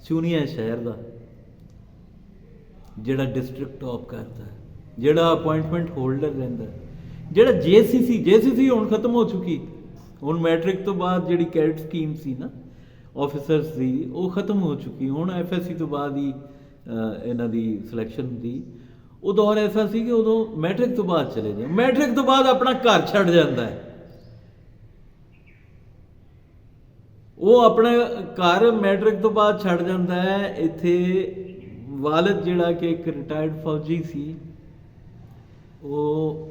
ਚੂਨੀਆ ਸ਼ਹਿਰ ਦਾ ਜਿਹੜਾ ਡਿਸਟ੍ਰਿਕਟ ਟੌਪ ਕਰਦਾ, ਜਿਹੜਾ ਅਪਾਇੰਟਮੈਂਟ ਹੋਲਡਰ ਰਹਿੰਦਾ, ਜਿਹੜਾ JCC ਹੁਣ ਖਤਮ ਹੋ ਚੁੱਕੀ। ਹੁਣ ਮੈਟ੍ਰਿਕ ਤੋਂ ਬਾਅਦ ਜਿਹੜੀ ਕੈਡਟ ਸਕੀਮ ਸੀ ਨਾ ਆਫਿਸਰਸ ਦੀ, ਉਹ ਖਤਮ ਹੋ ਚੁੱਕੀ। ਹੁਣ FSC ਤੋਂ ਬਾਅਦ ਹੀ ਇਹਨਾਂ ਦੀ ਸਿਲੈਕਸ਼ਨ ਹੁੰਦੀ। ਉਹ ਦੌਰ ਐਸਾ ਸੀ ਕਿ ਉਦੋਂ ਮੈਟ੍ਰਿਕ ਤੋਂ ਬਾਅਦ ਚਲੇ ਜਾਓ, ਮੈਟ੍ਰਿਕ ਤੋਂ ਬਾਅਦ ਆਪਣਾ ਘਰ ਛੱਡ ਜਾਂਦਾ ਹੈ। ਉਹ ਆਪਣਾ ਘਰ ਮੈਟ੍ਰਿਕ ਤੋਂ ਬਾਅਦ ਛੱਡ ਜਾਂਦਾ ਹੈ। ਇੱਥੇ ਵਾਲਿਦ ਜਿਹੜਾ ਕਿ ਇੱਕ ਰਿਟਾਇਰਡ ਫੌਜੀ ਸੀ, ਉਹ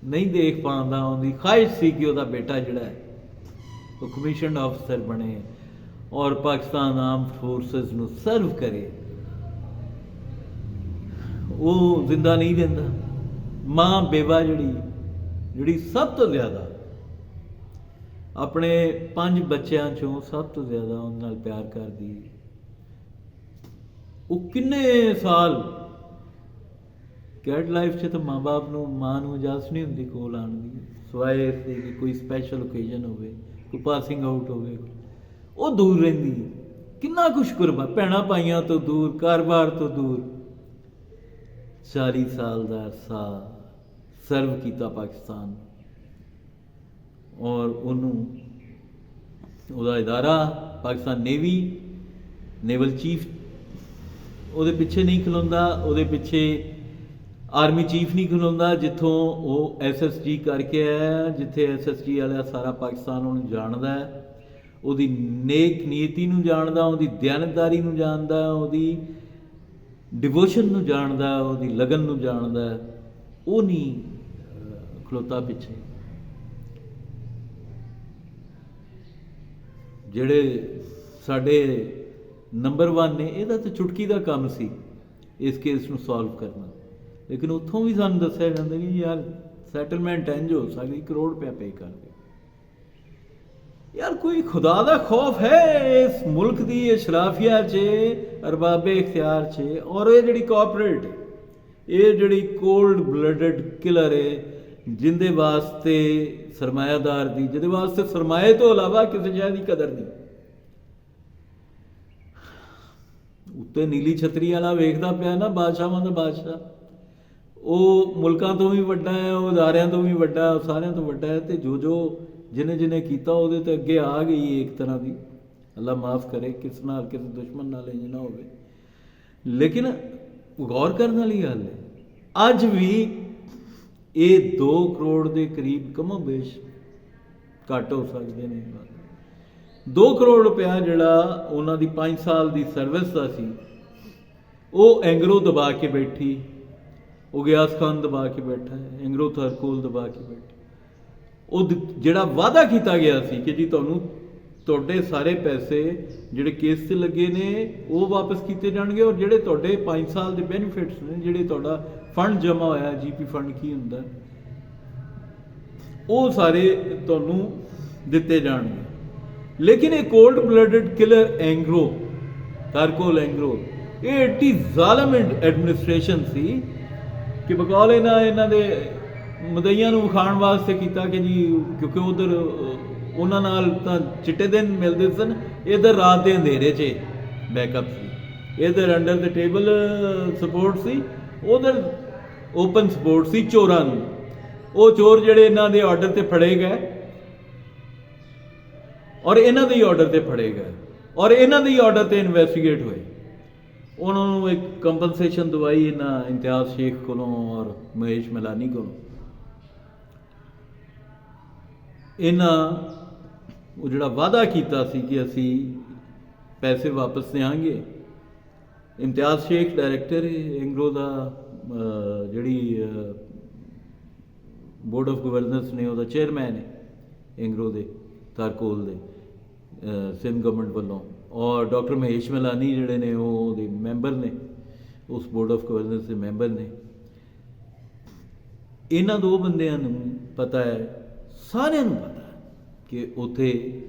ਨਹੀਂ ਦੇਖ ਪਾਉਂਦਾ। ਉਹਦੀ ਖਾਹਿਸ਼ ਸੀ ਕਿ ਉਹਦਾ ਬੇਟਾ ਜਿਹੜਾ ਹੈ ਉਹ ਕਮਿਸ਼ਨਡ ਆਫਿਸਰ ਬਣੇ ਔਰ ਪਾਕਿਸਤਾਨ ਆਰਮ ਫੋਰਸਿਸ ਨੂੰ ਸਰਵ ਕਰੇ। ਉਹ ਜ਼ਿੰਦਾ ਨਹੀਂ ਰਹਿੰਦਾ। ਮਾਂ ਬੇਵਾ ਜਿਹੜੀ ਸਭ ਤੋਂ ਜ਼ਿਆਦਾ ਆਪਣੇ 5 ਬੱਚਿਆਂ 'ਚੋਂ ਸਭ ਤੋਂ ਜ਼ਿਆਦਾ ਉਹਨਾਂ ਨਾਲ ਪਿਆਰ ਕਰਦੀ, ਉਹ ਕਿੰਨੇ ਸਾਲ ਕੈਡ ਲਾਈਫ 'ਚ ਤਾਂ ਮਾਂ ਨੂੰ ਇਜਾਜ਼ਤ ਨਹੀਂ ਹੁੰਦੀ ਕੋਲ ਆਉਣ ਦੀ, ਸਿਵਾਏ ਇਸ ਦੇ ਕਿ ਕੋਈ ਸਪੈਸ਼ਲ ਓਕੇਜ਼ਨ ਹੋਵੇ, ਕੋਈ ਪਾਸਿੰਗ ਆਊਟ ਹੋਵੇ, ਉਹ ਦੂਰ ਰਹਿੰਦੀ। ਕਿੰਨਾ ਕੁਛ ਕੁਰਬਾ, ਭੈਣਾਂ ਭਾਈਆਂ ਤੋਂ ਦੂਰ, ਕਾਰੋਬਾਰ ਤੋਂ ਦੂਰ। 40 ਸਾਲ ਦਾ ਅਰਸਾ ਸਰਵ ਕੀਤਾ ਪਾਕਿਸਤਾਨ। ਔਰ ਉਹਨੂੰ, ਉਹਦਾ ਇਦਾਰਾ ਪਾਕਿਸਤਾਨ ਨੇਵਲ ਚੀਫ ਉਹਦੇ ਪਿੱਛੇ ਨਹੀਂ ਖਲੋਂਦਾ, ਉਹਦੇ ਪਿੱਛੇ ਆਰਮੀ ਚੀਫ ਨਹੀਂ ਖਲੋਂਦਾ, ਜਿੱਥੋਂ ਉਹ SSG ਕਰਕੇ ਆਇਆ, ਜਿੱਥੇ SSG ਵਾਲਾ ਸਾਰਾ ਪਾਕਿਸਤਾਨ ਉਹਨੂੰ ਜਾਣਦਾ ਹੈ, ਉਹਦੀ ਨੇਕ ਨੀਅਤੀ ਨੂੰ ਜਾਣਦਾ, ਉਹਦੀ ਦਿਆਨਤਦਾਰੀ ਨੂੰ ਜਾਣਦਾ, ਉਹਦੀ ਡਿਵੋਸ਼ਨ ਨੂੰ ਜਾਣਦਾ, ਉਹਦੀ ਲਗਨ ਨੂੰ ਜਾਣਦਾ। ਉਹ ਨਹੀਂ ਖਲੋਤਾ ਪਿੱਛੇ। ਜਿਹੜੇ ਸਾਡੇ ਨੰਬਰ 1 ਨੇ, ਇਹਦਾ ਤਾਂ ਚੁਟਕੀ ਦਾ ਕੰਮ ਸੀ ਇਸ ਕੇਸ ਨੂੰ ਸੋਲਵ ਕਰਨਾ, ਲੇਕਿਨ ਉੱਥੋਂ ਵੀ ਸਾਨੂੰ ਦੱਸਿਆ ਜਾਂਦਾ ਕਿ ਯਾਰ ਸੈਟਲਮੈਂਟ ਇੰਝ ਹੋ ਸਕਦੀ, ₹1 ਕਰੋੜ ਪੇ ਕਰ ਦੇ। ਯਾਰ ਕੋਈ ਖੁਦਾ ਦਾ ਖੌਫ ਹੈ ਇਸ ਮੁਲਕ ਦੀ ਅਸ਼ਰਾਫੀਆ 'ਚ, ਅਰਬਾਬੇ ਇਖਤਿਆਰ 'ਚ? ਔਰ ਇਹ ਜਿਹੜੀ ਕਾਰਪੋਰੇਟ, ਇਹ ਜਿਹੜੀ ਕੋਲਡ ਬਲੱਡਡ ਕਿਲਰ ਹੈ, ਜਿੰਦੇ ਵਾਸਤੇ ਸਰਮਾਇਆਦਾਰ ਦੀ, ਜਿਹਦੇ ਵਾਸਤੇ ਸਰਮਾਏ ਤੋਂ ਇਲਾਵਾ ਕਿਸੇ ਸ਼ੈ ਦੀ ਕਦਰ ਨਹੀਂ। ਉੱਤੇ ਨੀਲੀ ਛਤਰੀ ਵਾਲਾ ਵੇਖਦਾ ਪਿਆ ਨਾ, ਬਾਦਸ਼ਾਹਾਂ ਦਾ ਬਾਦਸ਼ਾਹ, ਉਹ ਮੁਲਕਾਂ ਤੋਂ ਵੀ ਵੱਡਾ ਹੈ, ਉਹ ਅਦਾਰਿਆਂ ਤੋਂ ਵੀ ਵੱਡਾ ਹੈ, ਸਾਰਿਆਂ ਤੋਂ ਵੱਡਾ ਹੈ। ਤੇ ਜੋ जिन्हें जिन्हें किया ਉਹਦੇ ਤੇ ਅੱਗੇ ਆ ਗਈ ਇੱਕ ਤਰ੍ਹਾਂ ਦੀ ਅੱਲਾ ਮਾਫ ਕਰੇ ਕਿਸ ਨਾਲ ਕਿਸੇ ਦੁਸ਼ਮਣ ਨਾਲ ਇੰਜ ਨਾ ਹੋਵੇ ਲੇਕਿਨ ਗੌਰ ਕਰਨ ਵਾਲੀ ਗੱਲ ਹੈ ਅੱਜ ਵੀ ਇਹ 2 ਕਰੋੜ ਦੇ ਕਰੀਬ ਕਮੋ ਬੇਸ਼ ਘੱਟ ਹੋ ਸਕਦੇ ਨੇ 2 ਕਰੋੜ ਰੁਪਇਆ ਜਿਹੜਾ ਉਹਨਾਂ ਦੀ 5 ਸਾਲ ਦੀ ਸਰਵਿਸ ਦਾ ਸੀ ਉਹ ਐਂਗਰੋ ਦਬਾ ਕੇ ਬੈਠੀ ਉਹ ਗਿਆਸ ਖਾਨ ਦਬਾ ਕੇ ਬੈਠਾ ਹੈ ਐਂਗਰੋ ਥਰਕੋਲ ਦਬਾ ਕੇ ਬੈਠੀ ਉਹ ਜਿਹੜਾ ਵਾਅਦਾ ਕੀਤਾ ਗਿਆ ਸੀ ਕਿ ਜੀ ਤੁਹਾਨੂੰ ਤੁਹਾਡੇ ਸਾਰੇ ਪੈਸੇ ਜਿਹੜੇ ਕੇਸ 'ਤੇ ਲੱਗੇ ਨੇ ਉਹ ਵਾਪਸ ਕੀਤੇ ਜਾਣਗੇ ਔਰ ਜਿਹੜੇ ਤੁਹਾਡੇ 5 ਸਾਲ ਦੇ ਬੈਨੀਫਿਟਸ ਨੇ ਜਿਹੜੇ ਤੁਹਾਡਾ ਫੰਡ ਜਮ੍ਹਾਂ ਹੋਇਆ ਜੀਪੀ ਫੰਡ ਕੀ ਹੁੰਦਾ ਉਹ ਸਾਰੇ ਤੁਹਾਨੂੰ ਦਿੱਤੇ ਜਾਣਗੇ ਲੇਕਿਨ ਇਹ ਕੋਲਡ ਬਲੱਡਡ ਕਿਲਰ ਐਂਗਰੋ ਥਰਕੋਲ ਐਂਗਰੋ ਇਹ ਐਡੀ ਜ਼ਾਲਮ ਐਡਮਿਨਿਸਟ੍ਰੇਸ਼ਨ ਸੀ ਕਿ ਬਕੌਲ ਇਹਨਾਂ ਦੇ ਮਦਈਆਂ ਨੂੰ ਵਿਖਾਉਣ ਵਾਸਤੇ ਕੀਤਾ ਕਿ ਜੀ ਕਿਉਂਕਿ ਉਧਰ ਉਹਨਾਂ ਨਾਲ ਤਾਂ ਚਿੱਟੇ ਦਿਨ ਮਿਲਦੇ ਸਨ ਇੱਧਰ ਰਾਤ ਦੇ ਅੰਧੇਰੇ 'ਚ ਬੈਕਅਪ ਸੀ ਇੱਧਰ ਅੰਡਰ ਦ ਟੇਬਲ ਸਪੋਰਟ ਸੀ ਉਧਰ ਓਪਨ ਸਪੋਰਟ ਸੀ ਚੋਰਾਂ ਨੂੰ ਉਹ ਚੋਰ ਜਿਹੜੇ ਇਹਨਾਂ ਦੇ ਆਰਡਰ ਤੇ ਫੜੇ ਗਏ ਔਰ ਇਹਨਾਂ ਦੇ ਹੀ ਆਰਡਰ ਤੇ ਫੜੇ ਗਏ ਔਰ ਇਹਨਾਂ ਦੇ ਹੀ ਆਰਡਰ ਤੇ ਇਨਵੈਸਟੀਗੇਟ ਹੋਏ ਉਹਨਾਂ ਨੂੰ ਇੱਕ ਕੰਪਨਸੇਸ਼ਨ ਦਵਾਈ ਇਹਨਾਂ ਇਮਤਿਆਜ਼ ਸ਼ੇਖ ਕੋਲੋਂ ਔਰ ਮਹੇਸ਼ ਮਲਾਨੀ ਕੋਲੋਂ ਇਹਨਾਂ ਉਹ ਜਿਹੜਾ ਵਾਅਦਾ ਕੀਤਾ ਸੀ ਕਿ ਅਸੀਂ ਪੈਸੇ ਵਾਪਸ ਦੇਵਾਂਗੇ ਇਮਤਿਆਜ਼ ਸ਼ੇਖ ਡਾਇਰੈਕਟਰ ਐਂਗਰੋ ਦਾ ਜਿਹੜੀ ਬੋਰਡ ਆਫ ਗਵਰਨੈਂਸ ਨੇ ਉਹਦਾ ਚੇਅਰਮੈਨ ਹੈ ਐਂਗਰੋ ਦੇ ਥਰਕੋਲ ਦੇ ਸਿੰਧ ਗਵਰਨਮੈਂਟ ਵੱਲੋਂ ਔਰ ਡਾਕਟਰ ਮਹੇਸ਼ ਮਲਾਨੀ ਜਿਹੜੇ ਨੇ ਉਹ ਉਹਦੇ ਮੈਂਬਰ ਨੇ ਉਸ ਬੋਰਡ ਆਫ ਗਵਰਨੈਂਸ ਦੇ ਮੈਂਬਰ ਨੇ ਇਹਨਾਂ 2 ਬੰਦਿਆਂ ਨੂੰ ਪਤਾ ਹੈ ਸਾਰਿਆਂ ਨੂੰ ਪਤਾ ਕਿ ਉੱਥੇ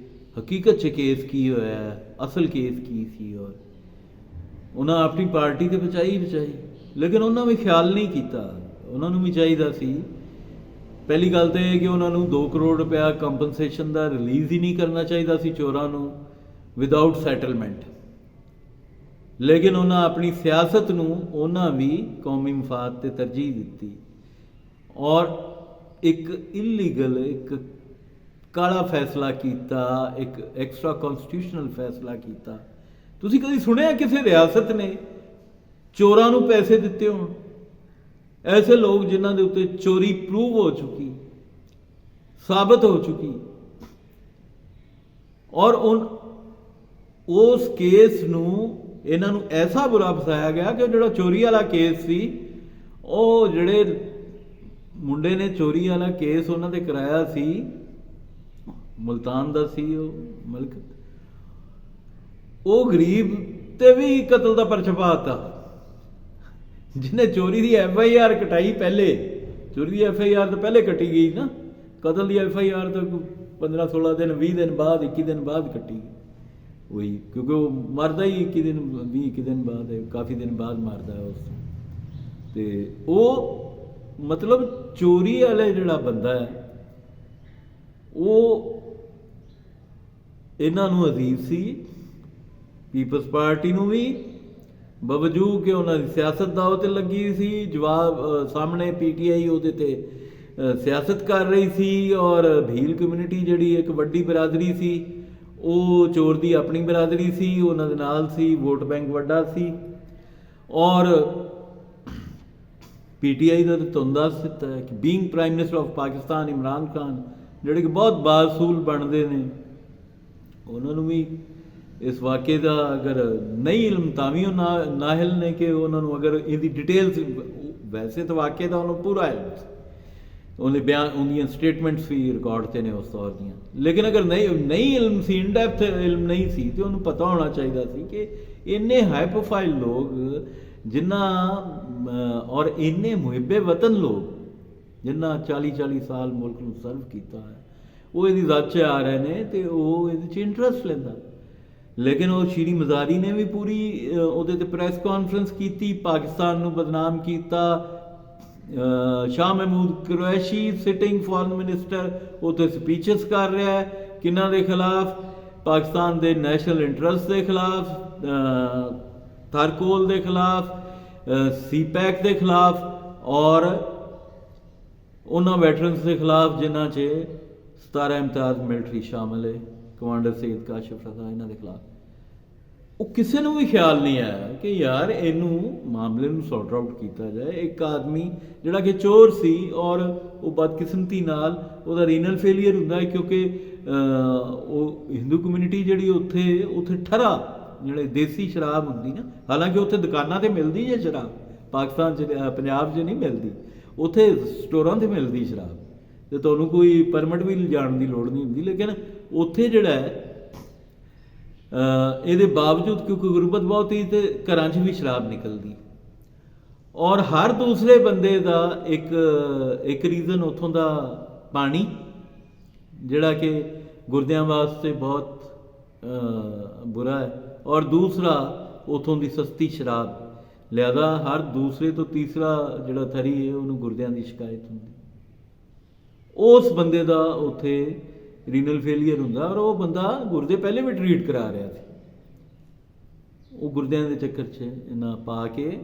ਹਕੀਕਤ 'ਚ ਕੇਸ ਕੀ ਹੋਇਆ ਅਸਲ ਕੇਸ ਕੀ ਸੀ ਔਰ ਉਹਨਾਂ ਆਪਣੀ ਪਾਰਟੀ ਤੇ ਬਚਾਈ ਲੇਕਿਨ ਉਹਨਾਂ ਵੀ ਖਿਆਲ ਨਹੀਂ ਕੀਤਾ ਉਹਨਾਂ ਨੂੰ ਵੀ ਚਾਹੀਦਾ ਸੀ ਪਹਿਲੀ ਗੱਲ ਤਾਂ ਇਹ ਕਿ ਉਹਨਾਂ ਨੂੰ 2 ਕਰੋੜ ਰੁਪਇਆ ਕੰਪਨਸੇਸ਼ਨ ਦਾ ਰਿਲੀਜ਼ ਹੀ ਨਹੀਂ ਕਰਨਾ ਚਾਹੀਦਾ ਸੀ ਚੋਰਾਂ ਨੂੰ ਵਿਦਆਊਟ ਸੈਟਲਮੈਂਟ ਲੇਕਿਨ ਉਹਨਾਂ ਆਪਣੀ ਸਿਆਸਤ ਨੂੰ ਉਹਨਾਂ ਵੀ ਕੌਮੀ ਮਫਾਦ ਤੇ ਤਰਜੀਹ ਦਿੱਤੀ ਔਰ ਇੱਕ ਇਲੀਗਲ ਇੱਕ ਕਾਲਾ ਫੈਸਲਾ ਕੀਤਾ ਇੱਕ ਐਕਸਟਰਾ ਕਨਸਟੀਟਿਊਸ਼ਨਲ ਫੈਸਲਾ ਕੀਤਾ ਤੁਸੀਂ ਕਦੀ ਸੁਣਿਆ ਕਿਸੇ ਰਿਆਸਤ ਨੇ ਚੋਰਾਂ ਨੂੰ ਪੈਸੇ ਦਿੱਤੇ ਹੋਣ ਐਸੇ ਲੋਕ ਜਿਨ੍ਹਾਂ ਦੇ ਉੱਤੇ ਚੋਰੀ ਪ੍ਰੂਵ ਹੋ ਚੁੱਕੀ ਸਾਬਤ ਹੋ ਚੁੱਕੀ ਔਰ ਉਸ ਕੇਸ ਨੂੰ ਇਹਨਾਂ ਨੂੰ ਐਸਾ ਬੁਰਾ ਫਸਾਇਆ ਗਿਆ ਕਿ ਜਿਹੜਾ ਚੋਰੀ ਵਾਲਾ ਕੇਸ ਸੀ ਉਹ ਜਿਹੜੇ ਮੁੰਡੇ ਨੇ ਚੋਰੀ ਵਾਲਾ ਕੇਸ ਉਹਨਾਂ ਤੇ ਕਰਾਇਆ ਸੀ ਮੁਲਤਾਨ ਦਾ ਸੀ ਉਹ ਮਲਕ ਉਹ ਗਰੀਬ ਤੇ ਵੀ ਕਤਲ ਦਾ ਪਰਚਾ ਪਾਤਾ ਜਿਹਨੇ ਚੋਰੀ ਦੀ FIR ਕਟਾਈ ਪਹਿਲੇ ਚੋਰੀ ਦੀ FIR ਤਾਂ ਪਹਿਲੇ ਕੱਟੀ ਗਈ ਨਾ ਕਤਲ ਦੀ FIR ਤਾਂ 15-16 ਦਿਨ 20 ਦਿਨ ਬਾਅਦ 21 ਦਿਨ ਬਾਅਦ ਕੱਟੀ ਗਈ ਉਹੀ ਕਿਉਂਕਿ ਉਹ ਮਰਦਾ ਹੀ 21 ਦਿਨ 21 ਦਿਨ ਬਾਅਦ ਹੈ ਕਾਫੀ ਦਿਨ ਬਾਅਦ ਮਰਦਾ ਹੈ ਉਸ ਤੇ ਉਹ ਮਤਲਬ ਚੋਰੀ ਵਾਲੇ ਜਿਹੜਾ ਬੰਦਾ ਹੈ ਉਹ ਇਹਨਾਂ ਨੂੰ ਅਜ਼ੀਜ਼ ਸੀ ਪੀਪਲਸ ਪਾਰਟੀ ਨੂੰ ਵੀ ਬਾਵਜੂਦ ਕਿ ਉਹਨਾਂ ਦੀ ਸਿਆਸਤ ਦਾਅ 'ਤੇ ਲੱਗੀ ਸੀ ਜਵਾਬ ਸਾਹਮਣੇ PTI ਉਹਦੇ 'ਤੇ ਸਿਆਸਤ ਕਰ ਰਹੀ ਸੀ ਔਰ ਭੀਲ ਕਮਿਊਨਿਟੀ ਜਿਹੜੀ ਇੱਕ ਵੱਡੀ ਬਰਾਦਰੀ ਸੀ ਉਹ ਚੋਰ ਦੀ ਆਪਣੀ ਬਰਾਦਰੀ ਸੀ ਉਹਨਾਂ ਦੇ ਨਾਲ ਸੀ ਵੋਟ ਬੈਂਕ ਵੱਡਾ ਸੀ ਔਰ PTI ਦਾ ਤੁਹਾਨੂੰ ਦੱਸ ਦਿੱਤਾ ਹੈ ਕਿ being prime minister of Pakistan Imran Khan ਜਿਹੜੇ ਕਿ ਬਹੁਤ ਬਾਸੂਲ ਬਣਦੇ ਨੇ ਉਹਨਾਂ ਨੂੰ ਵੀ ਇਸ ਵਾਕਿਏ ਦਾ ਅਗਰ ਨਹੀਂ ਇਲਮ ਤਾਂ ਵੀ ਉਹ ਨਾਹਿਲ ਨੇ ਕਿ ਉਹਨਾਂ ਨੂੰ ਅਗਰ ਇਹਦੀ ਡਿਟੇਲਸ ਵੈਸੇ ਤਾਂ ਵਾਕਿਏ ਦਾ ਉਹਨੂੰ ਪੂਰਾ ਇਲਮ ਸੀ ਉਹਨੇ ਬਿਆਨ ਉਹਦੀਆਂ ਸਟੇਟਮੈਂਟਸ ਵੀ ਰਿਕਾਰਡ 'ਤੇ ਨੇ ਉਸ ਦੌਰ ਦੀਆਂ ਲੇਕਿਨ ਅਗਰ ਨਹੀਂ ਇਲਮ ਸੀ ਇਨ ਡੈਪਥ ਇਲਮ ਨਹੀਂ ਸੀ ਤੇ ਉਹਨੂੰ ਪਤਾ ਹੋਣਾ ਚਾਹੀਦਾ ਸੀ ਕਿ ਇੰਨੇ ਹਾਈ ਪ੍ਰੋਫਾਈਲ ਲੋਕ ਜਿਨ੍ਹਾਂ ਔਰ ਇੰਨੇ ਮੁਹਿੱਬੇ ਵਤਨ ਲੋਕ ਜਿਨ੍ਹਾਂ 40-40 ਸਾਲ ਮੁਲਕ ਨੂੰ ਸਰਵ ਕੀਤਾ ਹੈ ਉਹ ਇਹਦੀ ਜ਼ਦ 'ਚ ਆ ਰਹੇ ਨੇ ਤੇ ਉਹ ਇਹਦੇ 'ਚ ਇੰਟਰਸਟ ਲੈਂਦਾ ਲੇਕਿਨ ਉਹ ਸ਼ੀਰੀ ਮਜ਼ਾਰੀ ਨੇ ਵੀ ਪੂਰੀ ਉਹਦੇ 'ਤੇ ਪ੍ਰੈਸ ਕਾਨਫਰੰਸ ਕੀਤੀ ਪਾਕਿਸਤਾਨ ਨੂੰ ਬਦਨਾਮ ਕੀਤਾ Shah Mahmood Qureshi sitting foreign minister ਉੱਥੇ ਸਪੀਚਸ ਕਰ ਰਿਹਾ ਹੈ ਕਿਹਨਾਂ ਦੇ ਖਿਲਾਫ ਪਾਕਿਸਤਾਨ ਦੇ ਨੈਸ਼ਨਲ ਇੰਟਰਸਟ ਦੇ ਖਿਲਾਫ ਥਰਕੋਲ ਦੇ ਖਿਲਾਫ CPAC ਦੇ ਖਿਲਾਫ ਔਰ ਉਹਨਾਂ ਵੈਟਰਨਸ ਦੇ ਖਿਲਾਫ ਜਿਨ੍ਹਾਂ 'ਚ 17 ਇਮਤਾਜ਼ ਮਿਲਟਰੀ ਸ਼ਾਮਲ ਹੈ, ਕਮਾਂਡਰ ਸਈਦ ਕਾਸ਼ਫ ਰਜ਼ਾ ਇਹਨਾਂ ਦੇ ਖਿਲਾਫ। ਉਹ ਕਿਸੇ ਨੂੰ ਵੀ ਖਿਆਲ ਨਹੀਂ ਆਇਆ ਕਿ ਯਾਰ ਇਹਨੂੰ ਮਾਮਲੇ ਨੂੰ ਸੌਰਟ ਆਊਟ ਕੀਤਾ ਜਾਏ। ਇੱਕ ਆਦਮੀ ਜਿਹੜਾ ਕਿ ਚੋਰ ਸੀ ਔਰ ਉਹ ਬਦਕਿਸਮਤੀ ਨਾਲ ਉਹਦਾ ਰੀਨਲ ਫੇਲੀਅਰ ਹੁੰਦਾ ਹੈ, ਕਿਉਂਕਿ ਉਹ ਹਿੰਦੂ ਕਮਿਊਨਿਟੀ ਜਿਹੜੀ ਉੱਥੇ ਠਰਾ ਜਿਹੜੇ ਦੇਸੀ ਸ਼ਰਾਬ ਹੁੰਦੀ ਨਾ, ਹਾਲਾਂਕਿ ਉੱਥੇ ਦੁਕਾਨਾਂ 'ਤੇ ਮਿਲਦੀ ਹੈ ਸ਼ਰਾਬ, ਪਾਕਿਸਤਾਨ 'ਚ ਪੰਜਾਬ 'ਚ ਨਹੀਂ ਮਿਲਦੀ, ਉੱਥੇ ਸਟੋਰਾਂ 'ਤੇ ਮਿਲਦੀ ਸ਼ਰਾਬ, ਅਤੇ ਤੁਹਾਨੂੰ ਕੋਈ ਪਰਮਿਟ ਵੀ ਲਿਜਾਣ ਦੀ ਲੋੜ ਨਹੀਂ ਹੁੰਦੀ। ਲੇਕਿਨ ਉੱਥੇ ਜਿਹੜਾ ਹੈ ਇਹਦੇ ਬਾਵਜੂਦ ਕਿਉਂਕਿ ਗੁਰਬਤ ਬਹੁਤ ਹੀ ਅਤੇ ਘਰਾਂ 'ਚ ਵੀ ਸ਼ਰਾਬ ਨਿਕਲਦੀ, ਔਰ ਹਰ ਦੂਸਰੇ ਬੰਦੇ ਦਾ ਇੱਕ ਰੀਜ਼ਨ ਉੱਥੋਂ ਦਾ ਪਾਣੀ ਜਿਹੜਾ ਕਿ ਗੁਰਦਿਆਂ ਵਾਸਤੇ ਬਹੁਤ ਬੁਰਾ ਹੈ, ਔਰ ਦੂਸਰਾ ਉੱਥੋਂ ਦੀ ਸਸਤੀ ਸ਼ਰਾਬ। ਲਿਆਦਾ ਹਰ ਦੂਸਰੇ ਤੋਂ ਤੀਸਰਾ ਜਿਹੜਾ ਥਰੀ ਹੈ ਉਹਨੂੰ ਗੁਰਦਿਆਂ ਦੀ ਸ਼ਿਕਾਇਤ ਹੁੰਦੀ, ਉਸ ਬੰਦੇ ਦਾ ਉੱਥੇ ਰੀਨਲ ਫੇਲੀਅਰ ਹੁੰਦਾ, ਔਰ ਉਹ ਬੰਦਾ ਗੁਰਦੇ ਪਹਿਲੇ ਵੀ ਟਰੀਟ ਕਰਾ ਰਿਹਾ ਸੀ। ਉਹ ਗੁਰਦਿਆਂ ਦੇ ਚੱਕਰ 'ਚ ਇਹਨਾਂ ਪਾ ਕੇ